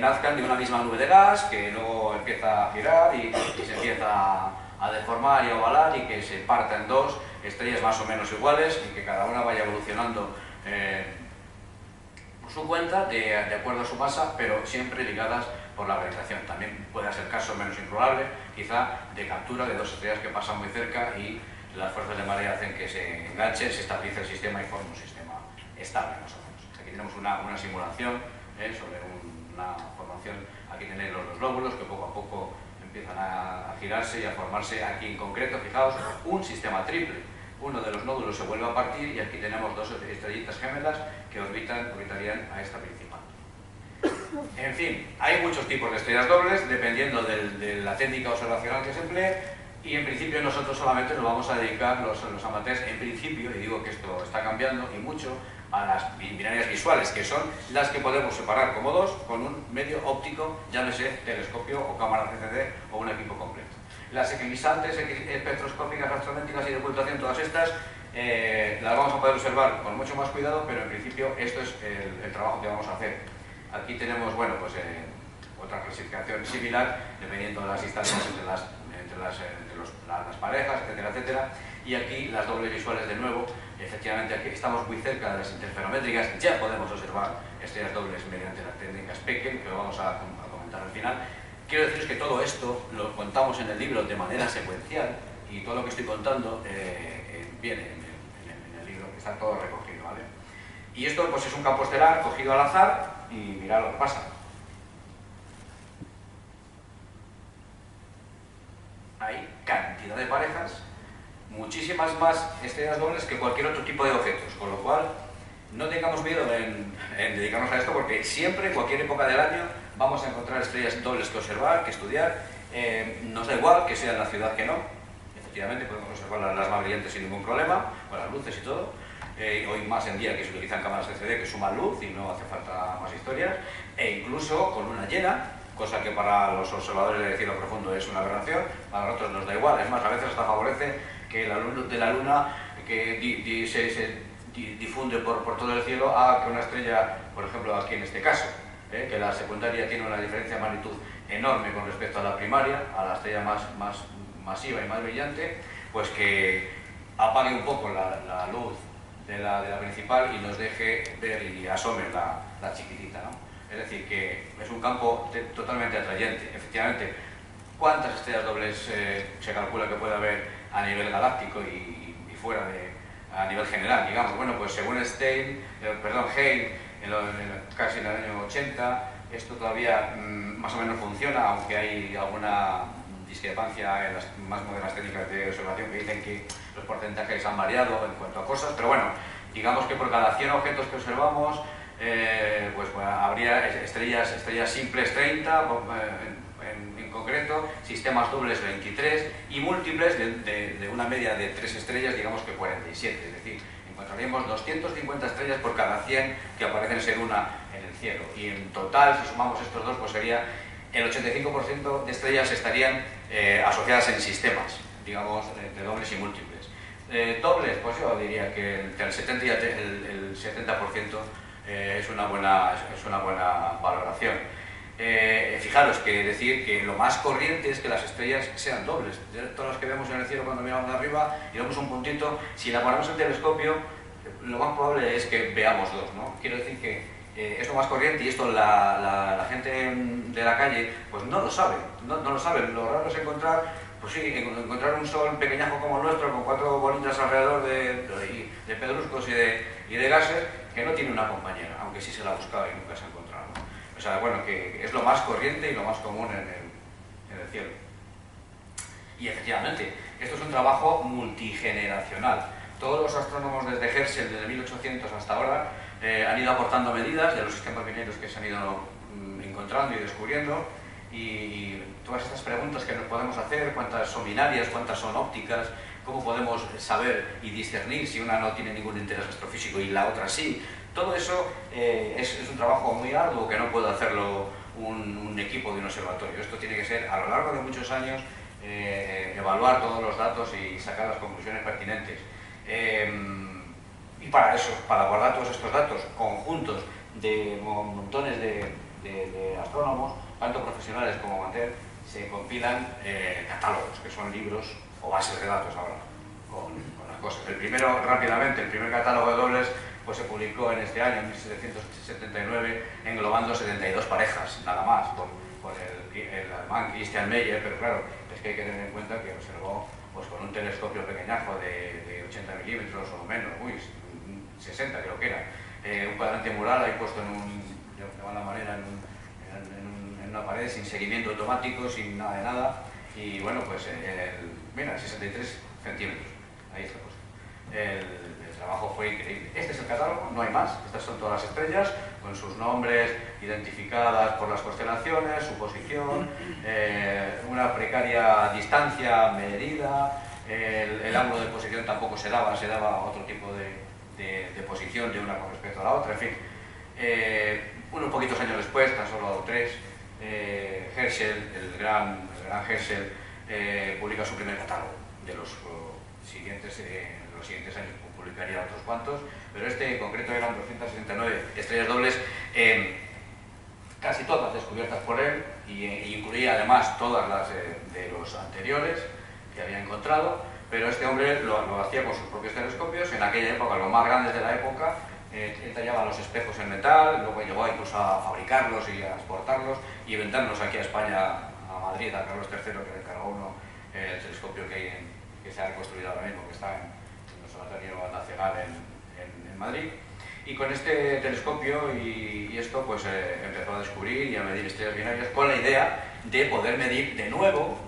nazcan de una misma nube de gas, que luego empieza a girar y se empieza a deformar y a ovalar y que se parta en dos estrellas más o menos iguales y que cada una vaya evolucionando por su cuenta, de acuerdo a su masa, pero siempre ligadas por la gravitación. También puede ser caso menos improbable, quizá, de captura de dos estrellas que pasan muy cerca y las fuerzas de marea hacen que se enganchen, se estabilice el sistema y forme un sistema estable, más o menos. Aquí tenemos una simulación sobre una formación. Aquí tenéis los lóbulos que poco a poco empiezan a girarse y a formarse. Aquí en concreto, fijaos, un sistema triple. Uno de los nódulos se vuelve a partir y aquí tenemos dos estrellitas gemelas que orbitarían a esta principal. En fin, hay muchos tipos de estrellas dobles dependiendo de la técnica observacional que se emplee y en principio nosotros solamente nos vamos a dedicar, los amateurs, en principio, y digo que esto está cambiando y mucho, a las binarias visuales, que son las que podemos separar como dos con un medio óptico, llámese telescopio o cámara CCD o un equipo completo. Las equimisantes, espectroscópicas, astrométricas y de ocultación, todas estas las vamos a poder observar con mucho más cuidado, pero en principio esto es el trabajo que vamos a hacer. Aquí tenemos, bueno, pues otra clasificación similar, dependiendo de las distancias entre las parejas, etcétera, etcétera. Y aquí las dobles visuales de nuevo, efectivamente aquí estamos muy cerca de las interferométricas, ya podemos observar estrellas dobles mediante las técnicas Speckle, que lo vamos a comentar al final. Quiero deciros que todo esto lo contamos en el libro de manera secuencial y todo lo que estoy contando viene en el libro, está todo recogido, ¿vale? Y esto pues es un campo estelar cogido al azar y mirad lo que pasa. Hay cantidad de parejas, muchísimas más estrellas dobles que cualquier otro tipo de objetos, con lo cual no tengamos miedo en dedicarnos a esto porque siempre, en cualquier época del año, vamos a encontrar estrellas dobles que observar, que estudiar. Nos da igual que sea en la ciudad que no, efectivamente podemos observar las más brillantes sin ningún problema, con las luces y todo. Hoy más en día que se utilizan cámaras CCD que suman luz y no hace falta más historias, e incluso con luna llena, cosa que para los observadores del cielo profundo es una aberración, para nosotros nos da igual, es más, a veces hasta favorece que la luz de la luna que se difunde por todo el cielo haga que una estrella, por ejemplo aquí en este caso, que la secundaria tiene una diferencia de magnitud enorme con respecto a la primaria, a la estrella más masiva y más brillante, pues que apague un poco la luz de la principal y nos deje ver y asome la chiquitita, ¿no? Es decir, que es un campo totalmente atrayente. Efectivamente, ¿cuántas estrellas dobles se calcula que puede haber a nivel galáctico y fuera a nivel general, digamos? Bueno, pues según Hale, casi en el año 80, esto todavía más o menos funciona, aunque hay alguna discrepancia en las más modernas técnicas de observación que dicen que los porcentajes han variado en cuanto a cosas, pero bueno, digamos que por cada 100 objetos que observamos, pues bueno, habría estrellas simples 30, en concreto, sistemas dobles 23 y múltiples de una media de 3 estrellas, digamos que 47, es decir, encontraríamos 250 estrellas por cada 100 que aparecen ser una en el cielo, y en total, si sumamos estos dos, pues sería el 85% de estrellas estarían asociadas en sistemas, digamos, de dobles y múltiples. Dobles, pues yo diría que entre el 70 y el 70% es una buena valoración. Fijaros que decir que lo más corriente es que las estrellas sean dobles. Todas las que vemos en el cielo cuando miramos de arriba y vemos un puntito, si la ponemos en telescopio, lo más probable es que veamos dos, ¿no? Quiero decir que es lo más corriente y esto la gente de la calle pues no lo sabe, no lo saben. Lo raro es encontrar, pues sí, encontrar un sol pequeñajo como el nuestro con 4 bolitas alrededor de pedruscos y de gases que no tiene una compañera, aunque sí se la ha buscado y nunca se ha encontrado, ¿no? O sea, bueno, que es lo más corriente y lo más común en el cielo. Y efectivamente, esto es un trabajo multigeneracional. Todos los astrónomos desde Herschel, desde 1800 hasta ahora, han ido aportando medidas de los sistemas binarios que se han ido encontrando y descubriendo, y todas estas preguntas que nos podemos hacer, cuántas son binarias, cuántas son ópticas, cómo podemos saber y discernir si una no tiene ningún interés astrofísico y la otra sí. Todo eso es un trabajo muy arduo que no puede hacerlo un equipo de un observatorio. Esto tiene que ser a lo largo de muchos años, evaluar todos los datos y sacar las conclusiones pertinentes. Y para eso, para guardar todos estos datos conjuntos de montones de astrónomos, tanto profesionales como amateur, se compilan catálogos, que son libros o bases de datos ahora, con las cosas. El primero, rápidamente, el primer catálogo de dobles pues se publicó en este año, en 1779, englobando 72 parejas, nada más, por el alemán Christian Meyer, pero claro, es que hay que tener en cuenta que observó pues, con un telescopio pequeñajo de 80 milímetros o menos, 60 creo que era, un cuadrante mural ahí puesto de mala manera en una pared, sin seguimiento automático, sin nada de nada, y bueno, pues mira, 63 centímetros, ahí está puesto. El trabajo fue increíble. Este es el catálogo, no hay más. Estas son todas las estrellas, con sus nombres identificadas por las constelaciones, su posición, una precaria distancia medida, el ángulo de posición tampoco se daba otro tipo de posición de una con respecto a la otra, en fin. Unos poquitos años después, tan solo 3, Herschel, el gran Herschel, publica su primer catálogo. De los siguientes años publicaría otros cuantos, pero este en concreto eran 269 estrellas dobles, casi todas descubiertas por él, y incluía además todas las de los anteriores que había encontrado, pero este hombre lo hacía con sus propios telescopios. En aquella época, los más grandes de la época, él tallaba los espejos en metal, luego llegó incluso a fabricarlos y a exportarlos y venderlos aquí a España, a Madrid, a Carlos III, que le encargó el telescopio que se ha reconstruido ahora mismo, que está en el Observatorio Nacional en Madrid. Y con este telescopio y esto, pues empezó a descubrir y a medir estrellas binarias con la idea de poder medir de nuevo,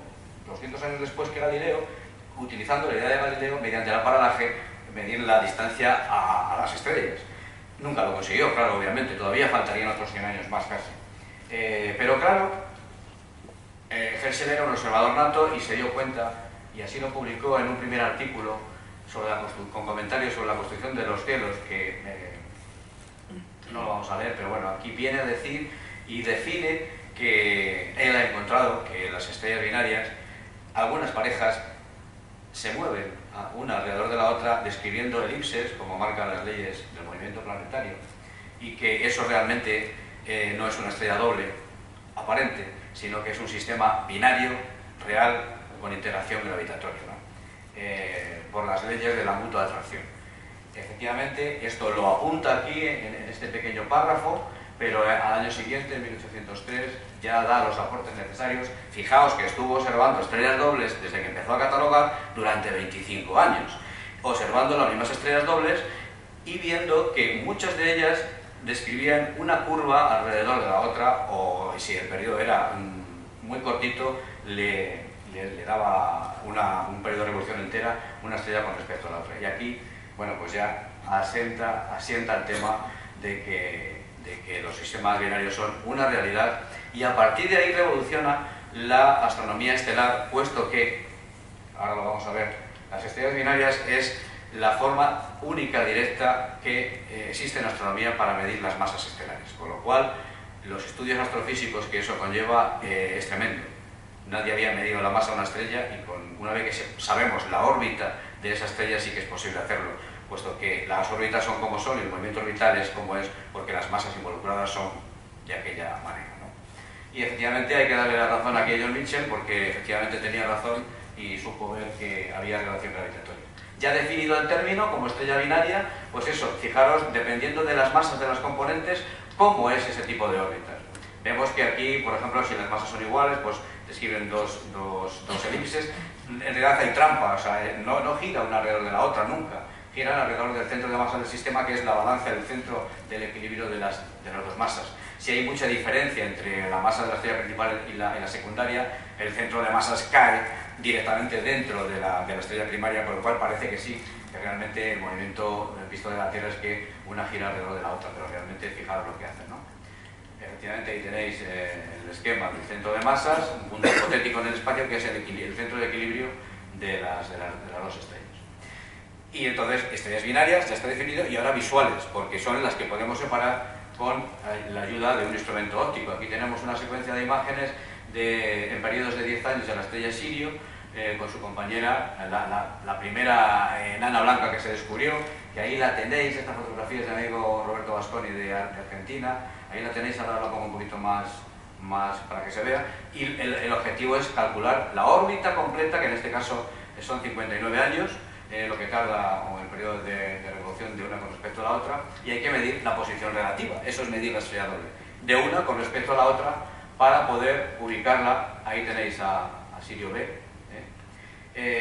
200 años después que Galileo, utilizando la idea de Galileo, mediante el paralaje, medir la distancia a las estrellas. Nunca lo consiguió, claro, obviamente, todavía faltarían otros 100 años más casi. Pero claro, Herschel era un observador nato y se dio cuenta, y así lo publicó en un primer artículo con comentarios sobre la construcción de los cielos, que no lo vamos a leer, pero bueno, aquí viene a decir y define que él ha encontrado que las estrellas binarias, algunas parejas se mueven una alrededor de la otra describiendo elipses, como marcan las leyes del movimiento planetario, y que eso realmente no es una estrella doble aparente, sino que es un sistema binario real con interacción gravitatoria, ¿no? Por las leyes de la mutua atracción. Efectivamente, esto lo apunta aquí en este pequeño párrafo, pero al año siguiente, en 1803, ya da los aportes necesarios. Fijaos que estuvo observando estrellas dobles desde que empezó a catalogar durante 25 años, observando las mismas estrellas dobles y viendo que muchas de ellas describían una curva alrededor de la otra, o si el periodo era muy cortito, le daba un periodo de revolución entera, una estrella con respecto a la otra. Y aquí, bueno, pues ya asienta el tema de que los sistemas binarios son una realidad, y a partir de ahí revoluciona la astronomía estelar, puesto que, ahora lo vamos a ver, las estrellas binarias es la forma única, directa, que existe en astronomía para medir las masas estelares, con lo cual los estudios astrofísicos que eso conlleva es tremendo. Nadie había medido la masa de una estrella, y una vez que sabemos la órbita de esa estrella sí que es posible hacerlo, puesto que las órbitas son como son y el movimiento orbital es como es, porque las masas involucradas son de aquella manera, ¿no? Y efectivamente hay que darle la razón aquí a John Michell, porque efectivamente tenía razón y supo ver que había relación gravitatoria. Ya definido el término como estrella binaria, pues eso, fijaros, dependiendo de las masas de las componentes, cómo es ese tipo de órbitas. Vemos que aquí, por ejemplo, si las masas son iguales, pues describen dos elipses. En realidad hay trampa, o sea, no gira una alrededor de la otra nunca. Giran alrededor del centro de masa del sistema, que es la balanza del centro del equilibrio de las dos masas. Si hay mucha diferencia entre la masa de la estrella principal y la secundaria, el centro de masas cae directamente dentro de la estrella primaria, con lo cual parece que sí, que realmente el movimiento visto de la Tierra es que una gira alrededor de la otra, pero realmente fijaros lo que hacen, ¿no? Efectivamente ahí tenéis el esquema del centro de masas, un punto hipotético en el espacio que es el centro de equilibrio de las dos estrellas. Y entonces estrellas binarias ya está definido, y ahora visuales, porque son las que podemos separar con la ayuda de un instrumento óptico. Aquí tenemos una secuencia de imágenes en periodos de 10 años de la estrella Sirio, con su compañera, la primera enana blanca que se descubrió, que ahí la tenéis, esta fotografía es de amigo Roberto Vasconi de Argentina, ahí la tenéis, ahora la pongo un poquito más para que se vea, y el objetivo es calcular la órbita completa, que en este caso son 59 años, lo que tarda o el periodo de revolución de una con respecto a la otra, y hay que medir la posición relativa, eso es medir la estrella doble, de una con respecto a la otra, para poder ubicarla, ahí tenéis a Sirio B,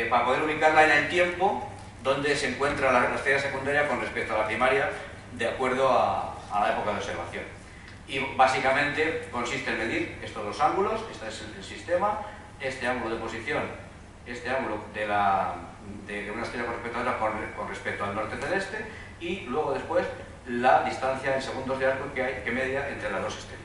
para poder ubicarla en el tiempo donde se encuentra la estrella secundaria con respecto a la primaria, de acuerdo a la época de observación. Y básicamente consiste en medir estos dos ángulos, este es el sistema, este ángulo de posición, este ángulo de una estrella con respecto a otra con respecto al norte celeste, y luego después la distancia en segundos de arco que media entre las dos estrellas.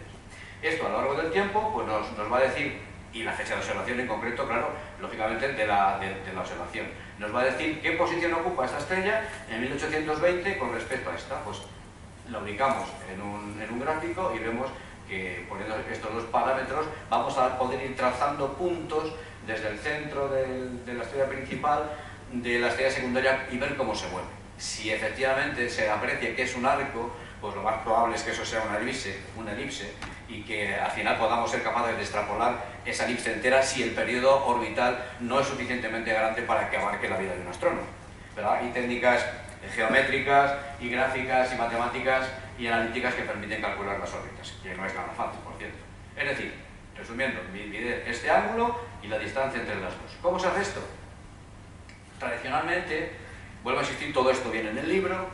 Esto a lo largo del tiempo pues nos va a decir, y la fecha de observación en concreto, claro, lógicamente de la observación, nos va a decir qué posición ocupa esta estrella en 1820 con respecto a esta. Pues la ubicamos en un gráfico y vemos que poniendo estos dos parámetros vamos a poder ir trazando puntos desde el centro de la estrella principal, de la estrella secundaria, y ver cómo se mueve. Si efectivamente se aprecia que es un arco, pues lo más probable es que eso sea una elipse, y que al final podamos ser capaces de extrapolar esa elipse entera si el periodo orbital no es suficientemente grande para que abarque la vida de un astrónomo, ¿verdad? Hay técnicas geométricas y gráficas y matemáticas y analíticas que permiten calcular las órbitas, que no es nada fácil, por cierto. Es decir, resumiendo, dividir este ángulo y la distancia entre las dos. ¿Cómo se hace esto? Tradicionalmente, vuelvo a insistir, todo esto viene en el libro,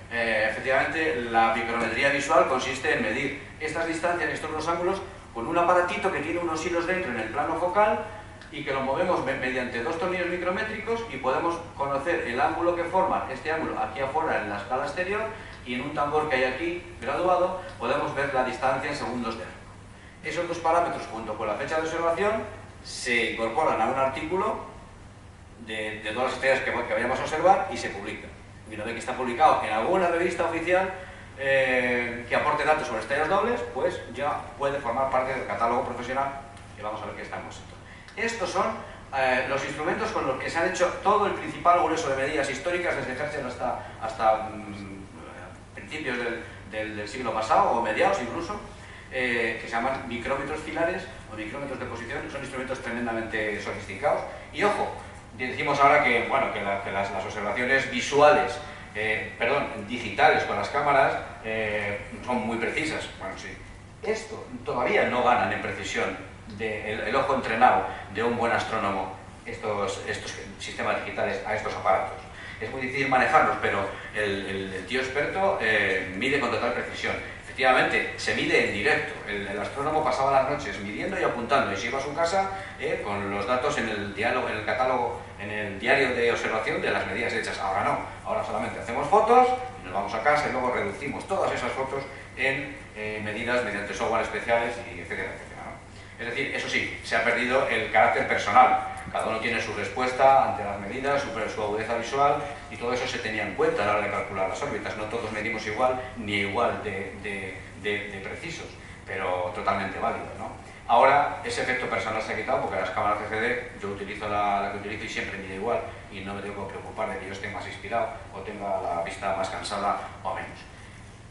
efectivamente la micrometría visual consiste en medir estas distancias, estos dos ángulos, con un aparatito que tiene unos hilos dentro en el plano focal, y que lo movemos mediante dos tornillos micrométricos, y podemos conocer el ángulo que forma este ángulo aquí afuera en la escala exterior, y en un tambor que hay aquí graduado podemos ver la distancia en segundos de arco. Esos dos parámetros junto con la fecha de observación se incorporan a un artículo de todas las estrellas que vayamos a observar y se publica. Y una vez que está publicado en alguna revista oficial que aporte datos sobre estrellas dobles, pues ya puede formar parte del catálogo profesional, que vamos a ver qué estamos. Estos son los instrumentos con los que se han hecho todo el principal grueso de medidas históricas desde Herschel hasta principios del siglo pasado, o mediados incluso, que se llaman micrómetros filares o micrómetros de posición. Son instrumentos tremendamente sofisticados. Y ojo, decimos ahora que, bueno, que las observaciones visuales, digitales con las cámaras son muy precisas. Bueno, sí. Esto todavía no ganan en precisión el ojo entrenado de un buen astrónomo, estos sistemas digitales a estos aparatos. Es muy difícil manejarlos, pero el tío experto mide con total precisión. Efectivamente, se mide en directo. El astrónomo pasaba las noches midiendo y apuntando, y se iba a su casa con los datos en el catálogo, en el diario de observación de las medidas hechas. Ahora no, ahora solamente hacemos fotos, nos vamos a casa y luego reducimos todas esas fotos en medidas mediante software especiales, y etcétera, etcétera, ¿no? Es decir, eso sí, se ha perdido el carácter personal. Cada uno tiene su respuesta ante las medidas, su agudeza visual, y todo eso se tenía en cuenta a la hora de calcular las órbitas. No todos medimos igual, ni igual de precisos, pero totalmente válido, ¿no? Ahora ese efecto personal se ha quitado, porque las cámaras CCD, yo utilizo la que utilizo y siempre mide igual, y no me tengo que preocupar de que yo esté más inspirado o tenga la vista más cansada o menos.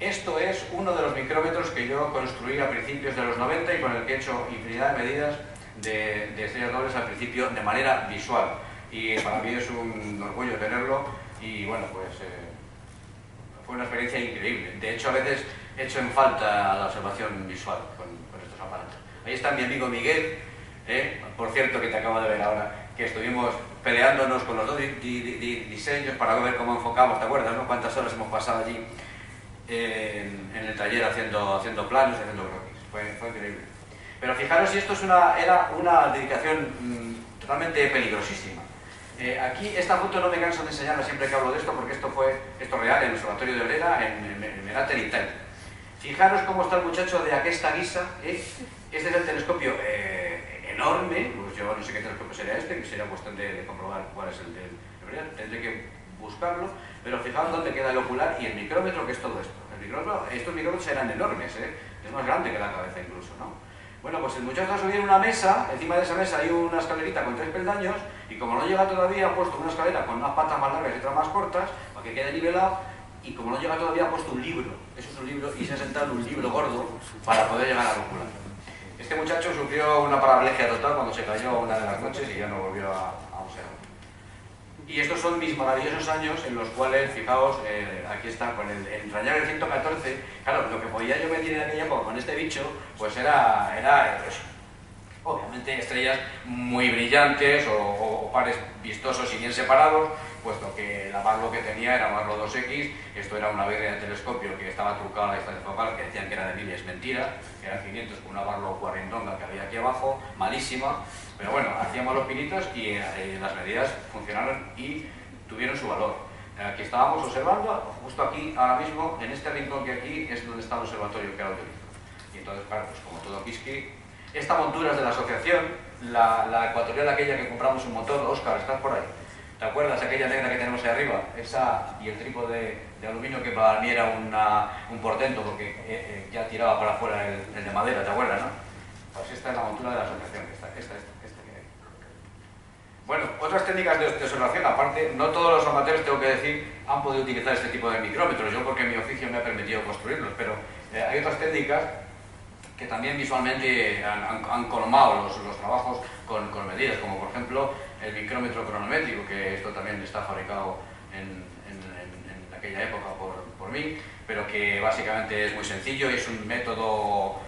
Esto es uno de los micrómetros que yo construí a principios de los 90 y con el que he hecho infinidad de medidas de estrellas dobles al principio de manera visual, y para mí es un orgullo tenerlo. Y bueno, pues fue una experiencia increíble. De hecho, a veces he hecho en falta la observación visual con estos aparatos. Ahí está mi amigo Miguel, por cierto, que te acabo de ver ahora, que estuvimos peleándonos con los dos diseños para ver cómo enfocamos, ¿te acuerdas, no? Cuántas horas hemos pasado allí en el taller haciendo planos y haciendo croquis. Fue increíble. Pero fijaros si esto era una dedicación totalmente peligrosísima. Aquí esta foto no me canso de enseñarla siempre que hablo de esto, porque esto es real en el Observatorio de Ollera, en Menater, Italia. Fijaros cómo está el muchacho de aquesta guisa. Este es el telescopio enorme, pues yo no sé qué telescopio sería este, que sería cuestión de comprobar cuál es el de verdad, tendré que buscarlo, pero fijaos dónde queda el ocular y el micrómetro, que es todo esto. Estos micrómetros eran enormes, es más grande que la cabeza incluso, ¿no? Bueno, pues el muchacho ha subido una mesa, encima de esa mesa hay una escalerita con 3 peldaños, y como no llega todavía ha puesto una escalera con unas patas más largas y otras más cortas, para que quede nivelado, y como no llega todavía ha puesto un libro, eso es un libro, y se ha sentado en un libro gordo para poder llegar al ocular. Este muchacho sufrió una paraplegia total cuando se cayó una de las noches y ya no volvió a observar. Y estos son mis maravillosos años en los cuales, fijaos, aquí está, con el entrañable 114, claro, lo que podía yo medir en aquella época con este bicho, pues era pues, obviamente estrellas muy brillantes o pares vistosos y bien separados, puesto que la Barlow que tenía era Barlow 2X, esto era una birria de telescopio que estaba trucada a la distancia focal, que decían que era de 1000, es mentira, que eran 500 con una Barlow cuarentona que había aquí abajo, malísima, pero bueno, hacíamos los pinitos y las medidas funcionaron y tuvieron su valor. Aquí estábamos observando, justo aquí, ahora mismo, en este rincón que aquí es donde está el observatorio que ahora utilizo. Y entonces, claro, pues como todo Kiski, esta montura es de la asociación, la ecuatorial aquella que compramos un motor. Óscar, ¿estás por ahí? ¿Te acuerdas aquella negra que tenemos ahí arriba? Esa y el trípode de aluminio que para mí era un portento porque ya tiraba para afuera el de madera, ¿te acuerdas, no? Pues esta es la montura de la asociación, esta que hay. Bueno, otras técnicas de observación, aparte, no todos los amateurs, tengo que decir, han podido utilizar este tipo de micrómetros, yo porque mi oficio me ha permitido construirlos, pero hay otras técnicas que también visualmente han colmado los trabajos con medidas, como por ejemplo el micrómetro cronométrico, que esto también está fabricado en aquella época por mí, pero que básicamente es muy sencillo y es un método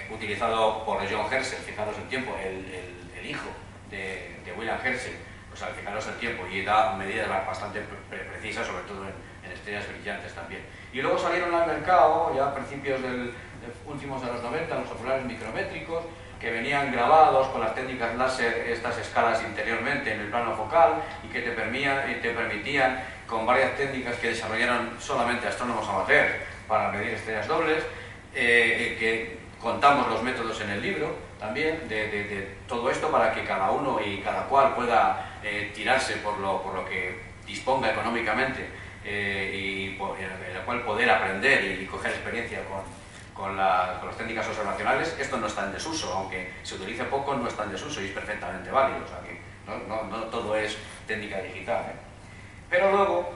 utilizado por John Herschel, fijaros el tiempo, el hijo de William Herschel, pues al fijaros el tiempo y da medidas bastante precisas, sobre todo en estrellas brillantes también. Y luego salieron al mercado, ya a principios últimos de los 90, los oculares micrométricos, que venían grabados con las técnicas láser, estas escalas interiormente en el plano focal y que te permitían, con varias técnicas que desarrollaron solamente astrónomos amateurs para medir estrellas dobles, que contamos los métodos en el libro también de todo esto para que cada uno y cada cual pueda tirarse por lo que disponga económicamente y en la cual poder aprender y coger experiencia con las técnicas observacionales. Esto no está en desuso, aunque se utilice poco, no está en desuso y es perfectamente válido, o sea que no todo es técnica digital, Pero luego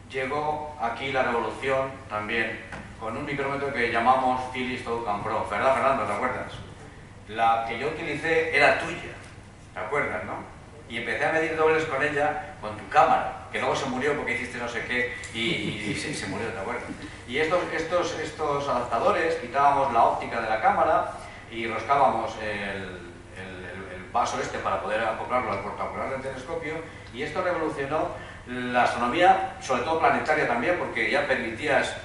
llegó aquí la revolución también con un micrómetro que llamamos Philips Toucan Pro, ¿verdad, Fernando? ¿Te acuerdas? La que yo utilicé era tuya, ¿te acuerdas, no? Y empecé a medir dobles con ella, con tu cámara, que luego se murió porque hiciste no sé qué y se murió, ¿te acuerdas? Y estos adaptadores, quitábamos la óptica de la cámara y roscábamos el vaso este para poder acoplarlo al portaocular del telescopio, y esto revolucionó la astronomía, sobre todo planetaria también, porque ya permitías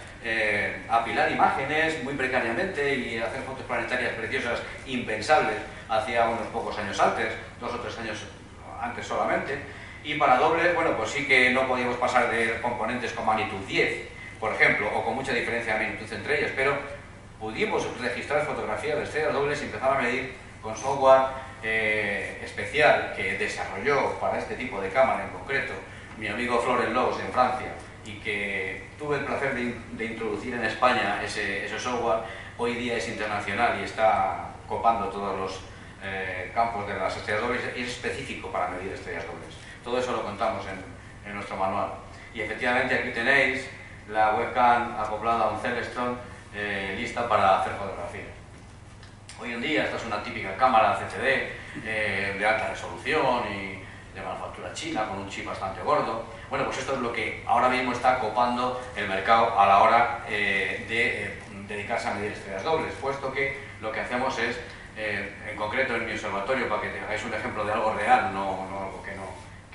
apilar imágenes muy precariamente y hacer fotos planetarias preciosas impensables hacía unos pocos años antes, 2 o 3 años antes solamente. Y para dobles, bueno, pues sí que no podíamos pasar de componentes con magnitud 10, por ejemplo, o con mucha diferencia de magnitud entre ellas, pero pudimos registrar fotografías de estrellas dobles y empezar a medir con software especial que desarrolló para este tipo de cámara en concreto mi amigo Florent Loos en Francia, y que tuve el placer de introducir en España ese software. Hoy día es internacional y está copando todos los campos de las estrellas dobles y es específico para medir estrellas dobles. Todo eso lo contamos en nuestro manual. Y efectivamente aquí tenéis la webcam acoplada a un Celestron lista para hacer fotografías. Hoy en día esta es una típica cámara CCD de alta resolución y de manufactura china con un chip bastante gordo. Bueno, pues esto es lo que ahora mismo está copando el mercado a la hora de dedicarse a medir estrellas dobles, puesto que lo que hacemos es, en concreto en mi observatorio, para que tengáis un ejemplo de algo real, no algo que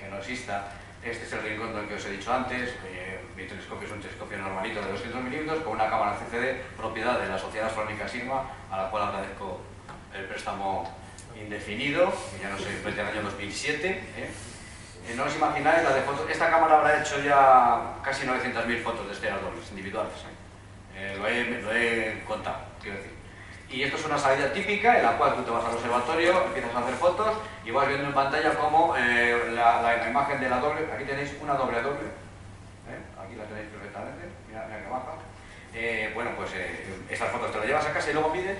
no exista. Este es el rincón del que os he dicho antes. Mi telescopio es un telescopio normalito de 200 milímetros con una cámara CCD propiedad de la Sociedad Astronómica Sigma, a la cual agradezco el préstamo indefinido, que ya no sé, desde el año 2007. no os imagináis la de fotos. Esta cámara habrá hecho ya casi 900.000 fotos de estrellas dobles, individuales. Lo he contado, quiero decir. Y esto es una salida típica en la cual tú te vas al observatorio, empiezas a hacer fotos y vas viendo en pantalla cómo la imagen de la doble, aquí tenéis una doble, aquí la tenéis perfectamente, mira que baja. Bueno, pues estas fotos te las llevas a casa y luego mides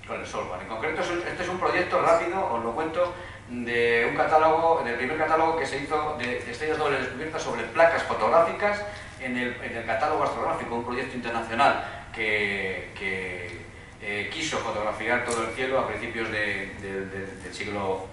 con el software. En concreto, este es un proyecto rápido, os lo cuento, de un catálogo, del primer catálogo que se hizo de estrellas dobles descubiertas sobre placas fotográficas en el catálogo astronómico, un proyecto internacional que quiso fotografiar todo el cielo a principios del siglo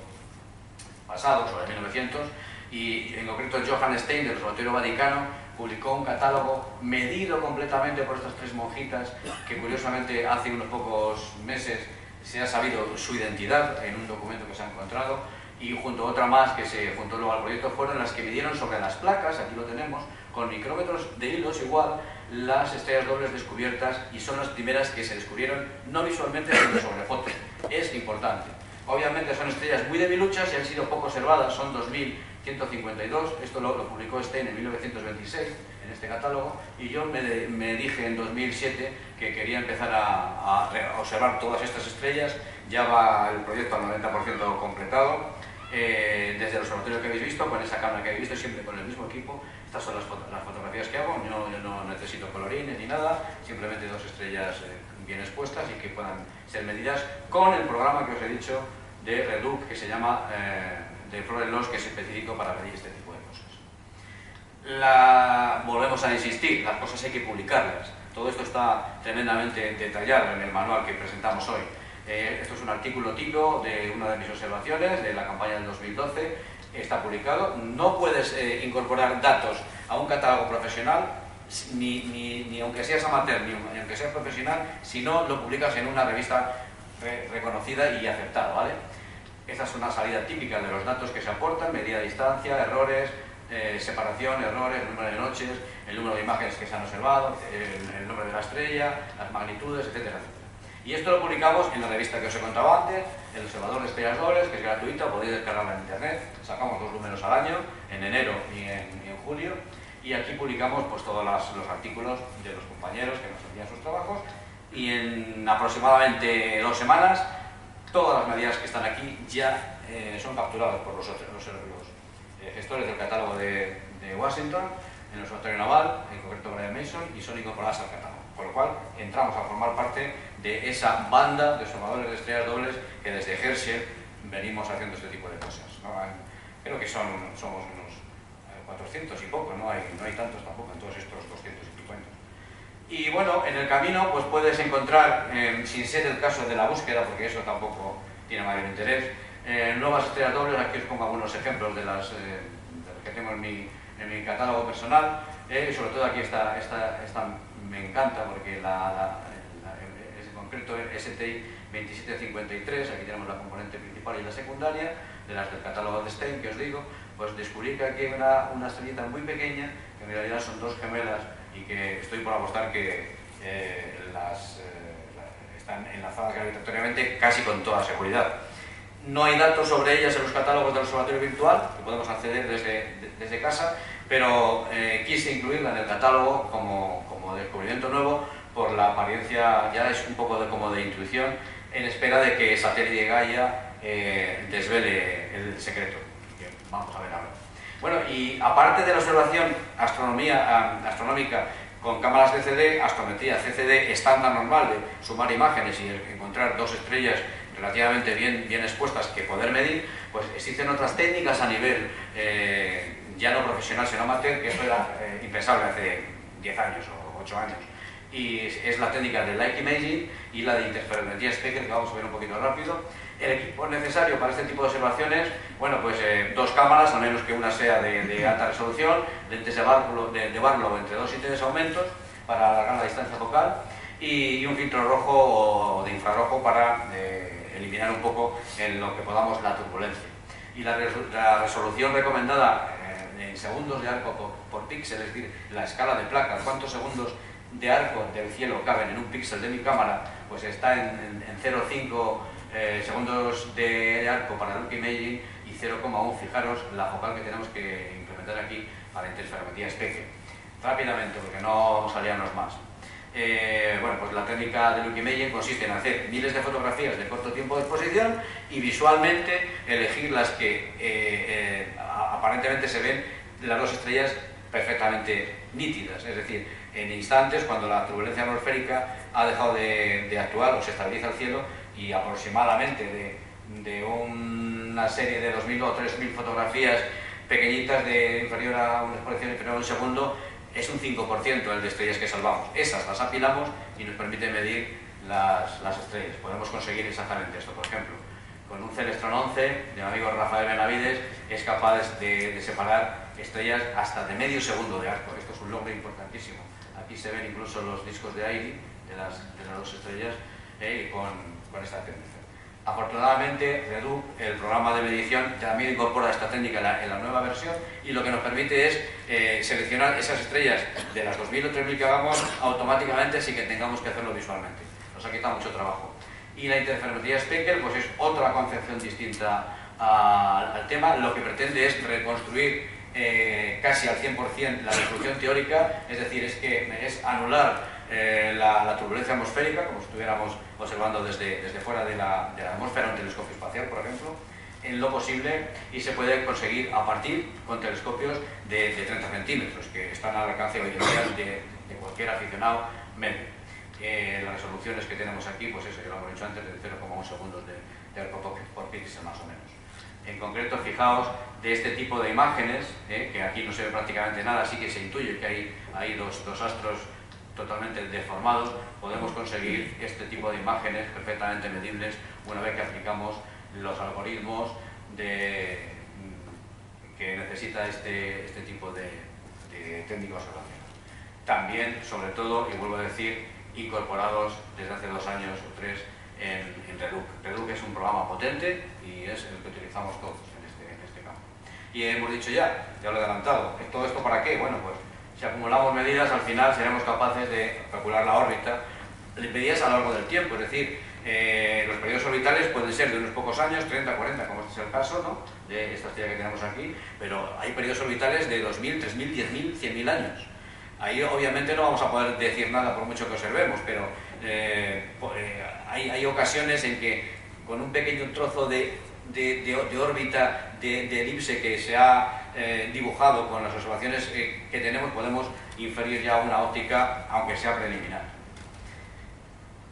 pasado, sobre 1900, y en concreto Johann Stein del Observatorio Vaticano publicó un catálogo medido completamente por estas tres monjitas que curiosamente hace unos pocos meses se ha sabido su identidad en un documento que se ha encontrado, y junto a otra más que se juntó luego al proyecto fueron las que midieron sobre las placas, aquí lo tenemos, con micrómetros de hilos igual, las estrellas dobles descubiertas, y son las primeras que se descubrieron no visualmente sino sobre fotos. Es importante. Obviamente son estrellas muy debiluchas y han sido poco observadas, son 2152, esto lo publicó Stein en 1926 en este catálogo, y yo me dije en 2007 que quería empezar a observar todas estas estrellas. Ya va el proyecto al 90% completado, desde el observatorio que habéis visto, con esa cámara que habéis visto, siempre con el mismo equipo. Estas son las fotografías que hago, yo no necesito colorines ni nada, simplemente dos estrellas bien expuestas y que puedan ser medidas con el programa que os he dicho de Reduc, que se llama de Flores, que es específico para medir este tipo de cosas. Volvemos a insistir, las cosas hay que publicarlas. Todo esto está tremendamente detallado en el manual que presentamos hoy. Esto es un artículo tipo de una de mis observaciones de la campaña del 2012, está publicado. No puedes incorporar datos a un catálogo profesional, ni aunque seas amateur, ni aunque seas profesional, si no lo publicas en una revista reconocida y aceptada, ¿vale? Esta es una salida típica de los datos que se aportan: medida de distancia, errores, separación, errores, el número de noches, el número de imágenes que se han observado, el nombre de la estrella, las magnitudes, etcétera, etcétera. Y esto lo publicamos en la revista que os he contado antes, el Observador de Estrellas Dobles, que es gratuita, podéis descargarla en internet. Sacamos 2 números al año, en enero y en julio, y aquí publicamos pues todos los artículos de los compañeros que nos envían sus trabajos, y en aproximadamente 2 semanas todas las medidas que están aquí ya son capturadas por los gestores del catálogo de Washington, en el Observatorio Naval, en concreto Brian Mason, y son incorporadas al catálogo. Con lo cual entramos a formar parte de esa banda de observadores de estrellas dobles que desde Herschel venimos haciendo este tipo de cosas, ¿no? Creo que somos unos 400 y poco, no hay tantos tampoco en todos estos 200 y pico años. Y bueno, en el camino pues puedes encontrar, sin ser el caso de la búsqueda, porque eso tampoco tiene mayor interés, nuevas estrellas dobles. Aquí os pongo algunos ejemplos de las que tengo en mi catálogo personal. Sobre todo aquí esta me encanta porque en concreto STI 2753, aquí tenemos la componente principal y la secundaria, de las del catálogo de Stein que os digo. Pues descubrí que aquí hay una estrellita muy pequeña, que en realidad son 2 gemelas, y que estoy por apostar que están enlazadas gravitatoriamente casi con toda seguridad. No hay datos sobre ellas en los catálogos del observatorio virtual, que podemos acceder desde casa, pero quise incluirla en el catálogo como descubrimiento nuevo, por la apariencia, ya es un poco como de intuición, en espera de que Satélite Gaia desvele el secreto, que vamos a ver ahora. Bueno, y aparte de la observación astronómica con cámaras CCD, astrometría CCD estándar normal de sumar imágenes y encontrar 2 estrellas relativamente bien expuestas que poder medir, pues existen otras técnicas a nivel ya no profesional sino amateur, que eso era impensable hace 10 años o 8 años. Y es la técnica de Light Imaging y la de interferometría Speckle, que vamos a ver un poquito rápido. El equipo necesario para este tipo de observaciones, bueno, pues 2 cámaras, a menos que una sea de alta resolución, lentes de Barlow entre 2 y 3 aumentos para alargar la distancia focal, y un filtro rojo o de infrarrojo para eliminar un poco en lo que podamos la turbulencia. Y la resolución recomendada en segundos de arco por píxel, es decir, la escala de placas, cuántos segundos de arco del cielo caben en un píxel de mi cámara, pues está en 0,5 segundos de arco para Look Imaging, y 0,1. Fijaros la focal que tenemos que implementar aquí para interferometría Speckle. Rápidamente, porque no salíamos más. Bueno, pues la técnica de Luke Meyen consiste en hacer miles de fotografías de corto tiempo de exposición y visualmente elegir las que aparentemente se ven las dos estrellas perfectamente nítidas, es decir, en instantes cuando la turbulencia atmosférica ha dejado de actuar o se estabiliza el cielo, y aproximadamente de una serie de 2.000 o 3.000 fotografías pequeñitas de inferior a una exposición inferior a un segundo, es un 5% el de estrellas que salvamos. Esas las apilamos y nos permite medir las estrellas. Podemos conseguir exactamente esto, por ejemplo. Con un Celestron 11 de mi amigo Rafael Benavides es capaz de separar estrellas hasta de medio segundo de arco. Esto es un logro importantísimo. Aquí se ven incluso los discos de Airy de las dos estrellas con esta técnica. Afortunadamente, Reduc, el programa de medición, también incorpora esta técnica en la nueva versión, y lo que nos permite es seleccionar esas estrellas de las 2.000 o 3.000 que hagamos automáticamente sin que tengamos que hacerlo visualmente. Nos ha quitado mucho trabajo. Y la interferometría Speckle pues es otra concepción distinta al tema. Lo que pretende es reconstruir casi al 100% la resolución teórica, es decir, es anular la turbulencia atmosférica, como si estuviéramos observando desde fuera de la atmósfera un telescopio espacial, por ejemplo, en lo posible, y se puede conseguir a partir con telescopios de 30 centímetros, que están al alcance hoy en día de cualquier aficionado medio. Las resoluciones que tenemos aquí, pues eso, ya lo hemos dicho antes, de 0,1 segundos de arco por píxel más o menos. En concreto, fijaos, de este tipo de imágenes, que aquí no se ve prácticamente nada, sí que se intuye que hay dos astros totalmente deformados, podemos conseguir este tipo de imágenes perfectamente medibles una vez que aplicamos los algoritmos que necesita este tipo de técnica observacional. También, sobre todo, y vuelvo a decir, incorporados desde hace 2 años o 3 en Reduc. Reduc es un programa potente y es el que utilizamos todos en este campo. Y hemos dicho ya lo he adelantado, ¿todo esto para qué? Bueno, pues si acumulamos medidas, al final seremos capaces de calcular la órbita, medidas a lo largo del tiempo, es decir, los periodos orbitales pueden ser de unos pocos años, 30, 40, como este es el caso, ¿no?, de esta estrella que tenemos aquí, pero hay periodos orbitales de 2.000, 3.000, 10.000, 100.000 años. Ahí obviamente no vamos a poder decir nada por mucho que observemos, pero hay ocasiones en que con un pequeño trozo de órbita, de elipse que se ha dibujado con las observaciones que tenemos, podemos inferir ya una óptica, aunque sea preliminar.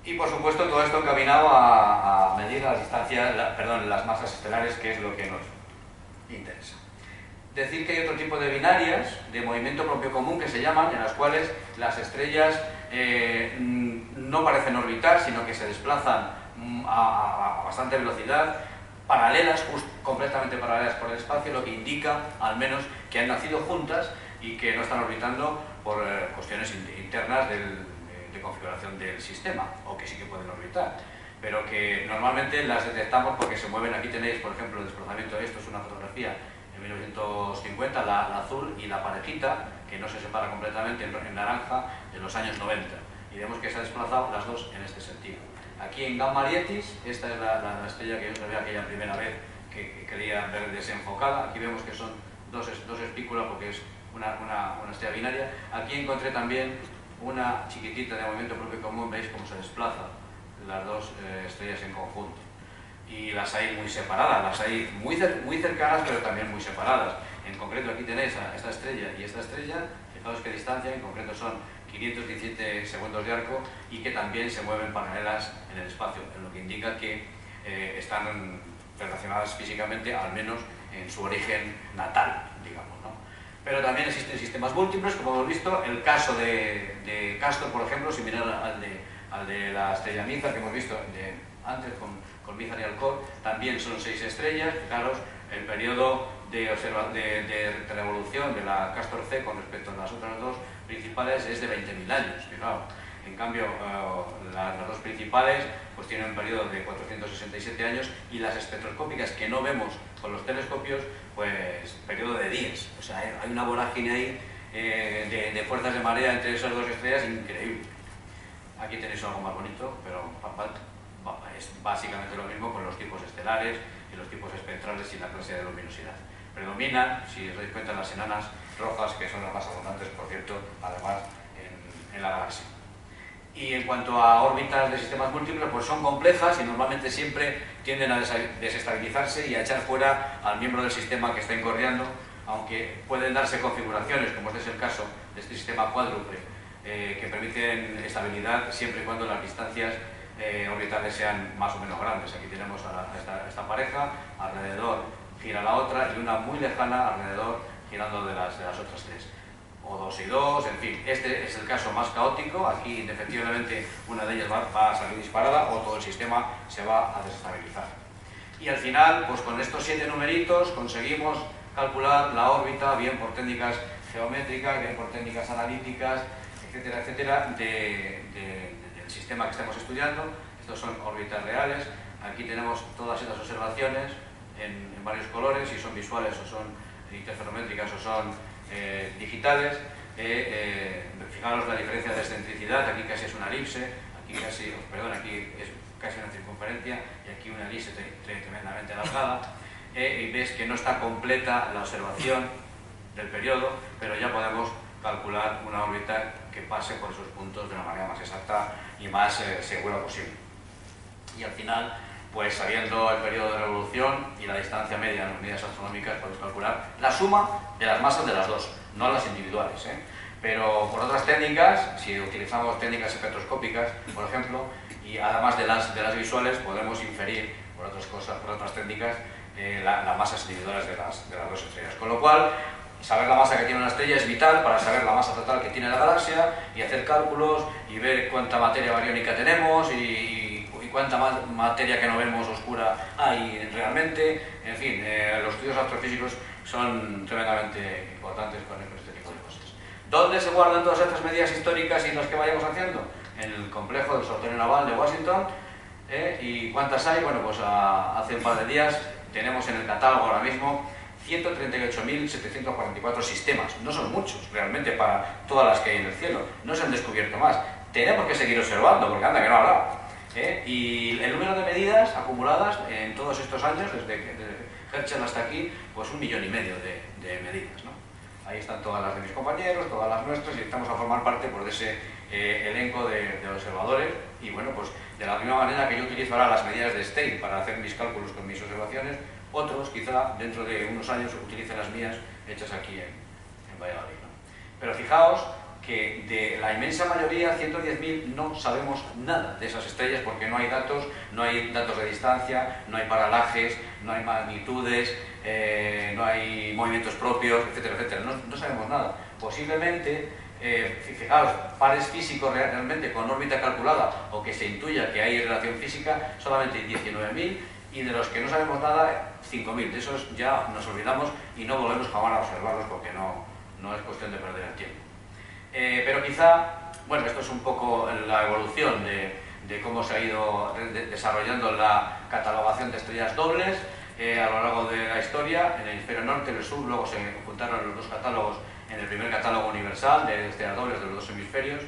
Y por supuesto todo esto encaminado a medir las distancias, las masas estelares, que es lo que nos interesa. Decir que hay otro tipo de binarias de movimiento propio común que se llaman, en las cuales las estrellas no parecen orbitar, sino que se desplazan a bastante velocidad, paralelas, completamente paralelas por el espacio, lo que indica al menos que han nacido juntas y que no están orbitando por cuestiones internas de configuración del sistema, o que sí que pueden orbitar, pero que normalmente las detectamos porque se mueven. Aquí tenéis, por ejemplo, el desplazamiento. Esto es una fotografía en 1950, la azul, y la parejita, que no se separa completamente, en naranja, de los años 90, y vemos que se han desplazado las dos en este sentido. Aquí en Gamma Arietis, esta es la estrella que yo observé aquella primera vez que quería ver desenfocada. Aquí vemos que son dos espículas porque es una estrella binaria. Aquí encontré también una chiquitita de movimiento propio común. Veis cómo se desplazan las dos estrellas en conjunto. Y las hay muy separadas, las hay muy cercanas, pero también muy separadas. En concreto aquí tenéis a esta estrella y esta estrella. Fijaos qué distancia, en concreto son 517 segundos de arco, y que también se mueven paralelas en el espacio, en lo que indica que están relacionadas físicamente, al menos en su origen natal, digamos, ¿no? Pero también existen sistemas múltiples, como hemos visto. El caso de Castor, por ejemplo, similar al de la estrella Mizar que hemos visto antes con Mizar y Alcor, también son 6 estrellas. Fijaros, el periodo de revolución de la Castor C con respecto a las otras dos principales es de 20.000 años, fijaos. En cambio, las dos principales pues tienen un periodo de 467 años, y las espectroscópicas que no vemos con los telescopios, pues periodo de días. O sea, hay una vorágine ahí de fuerzas de marea entre esas dos estrellas increíble. Aquí tenéis algo más bonito, pero es básicamente lo mismo con los tipos estelares y los tipos espectrales y la clase de luminosidad. Predominan, si os dais cuenta, las enanas rojas, que son las más abundantes, por cierto, además en la galaxia. Y en cuanto a órbitas de sistemas múltiples, pues son complejas y normalmente siempre tienden a desestabilizarse y a echar fuera al miembro del sistema que está incordiando, aunque pueden darse configuraciones, como este es el caso de este sistema cuádruple, que permiten estabilidad siempre y cuando las distancias orbitales sean más o menos grandes. Aquí tenemos a esta pareja, alrededor gira la otra y una muy lejana alrededor girando de las otras tres. O 2 y 2, en fin, este es el caso más caótico. Aquí indefectiblemente una de ellas va a salir disparada o todo el sistema se va a desestabilizar. Y al final, pues con estos 7 numeritos conseguimos calcular la órbita, bien por técnicas geométricas, bien por técnicas analíticas, etcétera, etcétera, del sistema que estamos estudiando. Estos son órbitas reales. Aquí tenemos todas estas observaciones en varios colores, si son visuales o son interferométricas o son digitales. Fijaros la diferencia de excentricidad. Aquí casi es una elipse, aquí es casi una circunferencia y aquí una elipse tremendamente alargada. Y ves que no está completa la observación del periodo, pero ya podemos calcular una órbita que pase por esos puntos de la manera más exacta y más segura posible. Y al final, pues sabiendo el periodo de revolución y la distancia media en unidades astronómicas, podemos calcular la suma de las masas de las dos, no las individuales, Pero por otras técnicas, si utilizamos técnicas espectroscópicas, por ejemplo, y además de las visuales, podemos inferir por otras técnicas las masas individuales de las dos estrellas. Con lo cual, saber la masa que tiene una estrella es vital para saber la masa total que tiene la galaxia y hacer cálculos y ver cuánta materia bariónica tenemos y cuánta materia que no vemos oscura hay realmente. En fin, los estudios astrofísicos son tremendamente importantes con este tipo de cosas. ¿Dónde se guardan todas estas medidas históricas y las que vayamos haciendo? En el complejo del Observatorio Naval de Washington. ¿Y cuántas hay? Bueno, pues hace un par de días tenemos en el catálogo ahora mismo 138.744 sistemas. No son muchos realmente para todas las que hay en el cielo. No se han descubierto más. Tenemos que seguir observando porque anda que no habrá. Y el número de medidas acumuladas en todos estos años, desde Herschel hasta aquí, pues 1,5 millones de medidas, ¿no? Ahí están todas las de mis compañeros, todas las nuestras, y estamos a formar parte pues, de ese elenco de observadores. Y bueno, pues de la misma manera que yo utilizo ahora las medidas de Stein para hacer mis cálculos con mis observaciones, otros quizá dentro de unos años utilicen las mías hechas aquí en Valladolid, ¿no? Pero fijaos que de la inmensa mayoría, 110.000, no sabemos nada de esas estrellas porque no hay datos de distancia, no hay paralajes, no hay magnitudes, no hay movimientos propios, etcétera, etcétera. No sabemos nada. Posiblemente, fijaos, pares físicos realmente con órbita calculada o que se intuya que hay relación física, solamente 19.000, y de los que no sabemos nada, 5.000. De esos ya nos olvidamos y no volvemos jamás a observarlos porque no es cuestión de perder el tiempo. Pero quizá, bueno, esto es un poco la evolución de cómo se ha ido desarrollando la catalogación de estrellas dobles a lo largo de la historia, en el hemisferio norte y el sur. Luego se juntaron los dos catálogos en el primer catálogo universal de estrellas dobles de los dos hemisferios.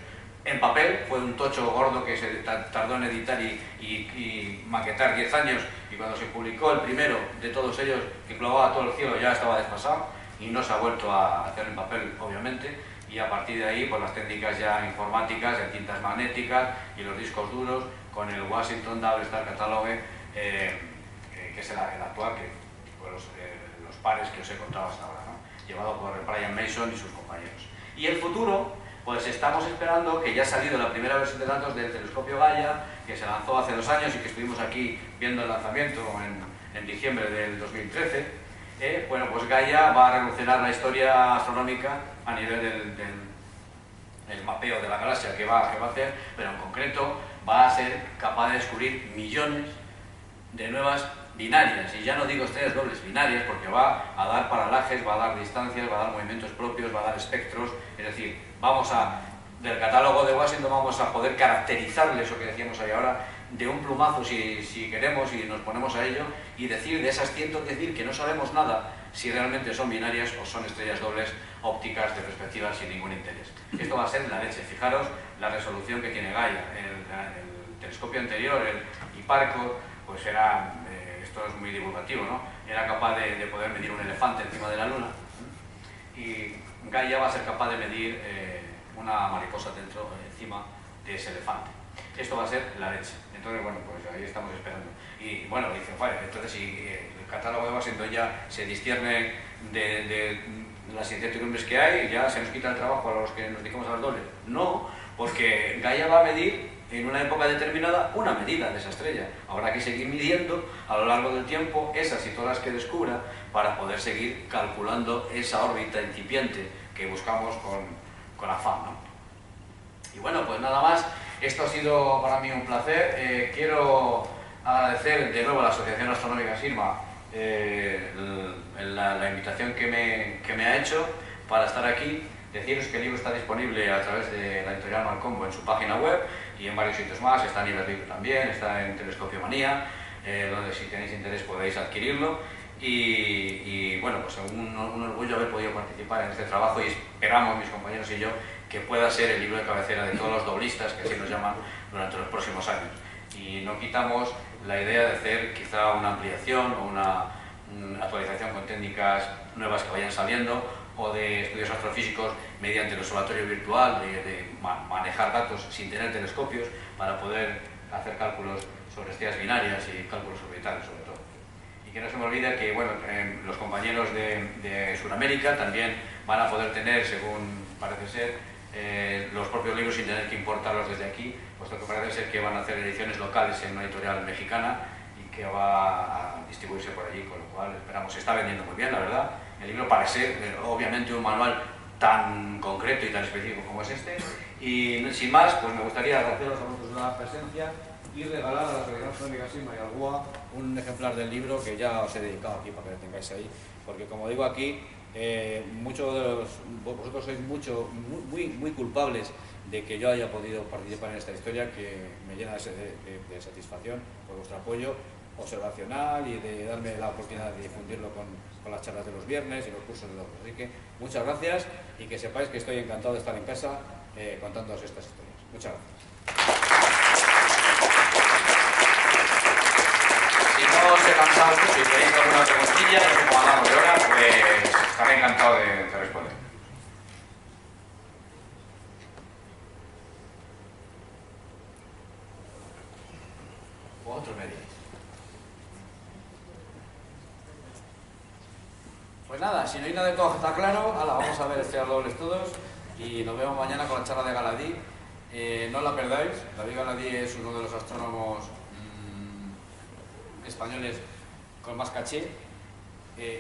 En papel fue un tocho gordo que se tardó en editar y maquetar 10 años, y cuando se publicó el primero de todos ellos, que englobaba todo el cielo, ya estaba desfasado y no se ha vuelto a hacer en papel, obviamente. Y a partir de ahí, pues las técnicas ya informáticas, de tintas magnéticas y los discos duros, con el Washington Double Star Catalogue, que es el actual, que pues los pares que os he contado hasta ahora, ¿no? Llevado por Brian Mason y sus compañeros. Y el futuro, pues estamos esperando que ya ha salido la primera versión de datos del telescopio Gaia, que se lanzó hace 2 años y que estuvimos aquí viendo el lanzamiento en diciembre del 2013. Bueno, pues Gaia va a revolucionar la historia astronómica a nivel del mapeo de la galaxia que va a hacer, pero en concreto va a ser capaz de descubrir millones de nuevas binarias, y ya no digo estrellas dobles, binarias, porque va a dar paralajes, va a dar distancias, va a dar movimientos propios, va a dar espectros. Es decir, del catálogo de Washington vamos a poder caracterizarle eso que decíamos ahí ahora de un plumazo, si queremos y nos ponemos a ello, y decir de esas 110.000 que no sabemos nada si realmente son binarias o son estrellas dobles ópticas de perspectiva sin ningún interés. Esto va a ser la leche. Fijaros la resolución que tiene Gaia. El telescopio anterior, y Parco, pues era, esto es muy divulgativo, ¿no? Era capaz de poder medir un elefante encima de la luna, y Gaia va a ser capaz de medir una mariposa encima de ese elefante. Esto va a ser la leche. Entonces, bueno, pues ahí estamos esperando. Y bueno, dicen, vale, entonces si el catálogo de Washington ya se discierne de las incertidumbres que hay, ya se nos quita el trabajo a los que nos dedicamos al doble. No, porque Gaia va a medir en una época determinada una medida de esa estrella. Habrá que seguir midiendo a lo largo del tiempo esas y todas las que descubra para poder seguir calculando esa órbita incipiente que buscamos con afán, ¿no? Y bueno, pues nada más. Esto ha sido para mí un placer. Quiero agradecer de nuevo a la Asociación Astronómica SIRMA la invitación que me ha hecho para estar aquí. Deciros que el libro está disponible a través de la editorial Malcombo en su página web y en varios sitios más. Está en Iberlibro también, está en Telescopio Manía, donde si tenéis interés podéis adquirirlo. Y bueno, pues un orgullo haber podido participar en este trabajo, y esperamos, mis compañeros y yo, que pueda ser el libro de cabecera de todos los doblistas, que así nos llaman, durante los próximos años. Y no quitamos la idea de hacer quizá una ampliación o una actualización con técnicas nuevas que vayan saliendo, o de estudios astrofísicos mediante el observatorio virtual, de manejar datos sin tener telescopios para poder hacer cálculos sobre estrellas binarias y cálculos orbitales sobre todo. Y que no se me olvide que bueno, los compañeros de Sudamérica también van a poder tener, según parece ser, los propios libros sin tener que importarlos desde aquí, puesto que parece ser que van a hacer ediciones locales en una editorial mexicana y que va a distribuirse por allí, con lo cual esperamos, se está vendiendo muy bien, la verdad. El libro parece obviamente un manual tan concreto y tan específico como es este, y sin más, pues me gustaría agradeceros a vosotros la presencia y regalar a la Asociación Astronómica SIRMA y al GUA un ejemplar del libro que ya os he dedicado aquí para que lo tengáis ahí, porque como digo aquí, muchos de vosotros sois muy culpables de que yo haya podido participar en esta historia, que me llena de satisfacción por vuestro apoyo observacional y de darme la oportunidad de difundirlo con las charlas de los viernes y los cursos de dobles. Así que muchas gracias, y que sepáis que estoy encantado de estar en casa contándoos estas historias. Muchas gracias. Si no os he cansado mucho y tenéis alguna preguntilla, no sé cómo andamos de hora, pues estaré encantado de responder. Otro medio. Pues nada, si no hay nada de todo está claro, vamos a ver estrellas dobles todos y nos vemos mañana con la charla de Galadí. No la perdáis. David Galadí es uno de los astrónomos españoles con más caché,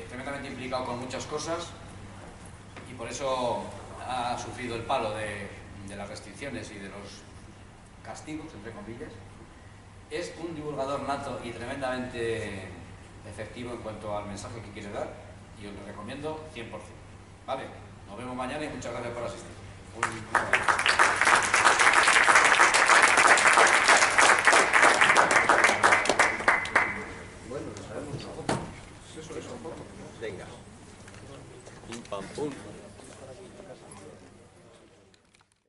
tremendamente implicado con muchas cosas, y por eso ha sufrido el palo de las restricciones y de los castigos, entre comillas. Es un divulgador nato y tremendamente efectivo en cuanto al mensaje que quiere dar, y os lo recomiendo 100%. ¿Vale? Nos vemos mañana y muchas gracias por asistir.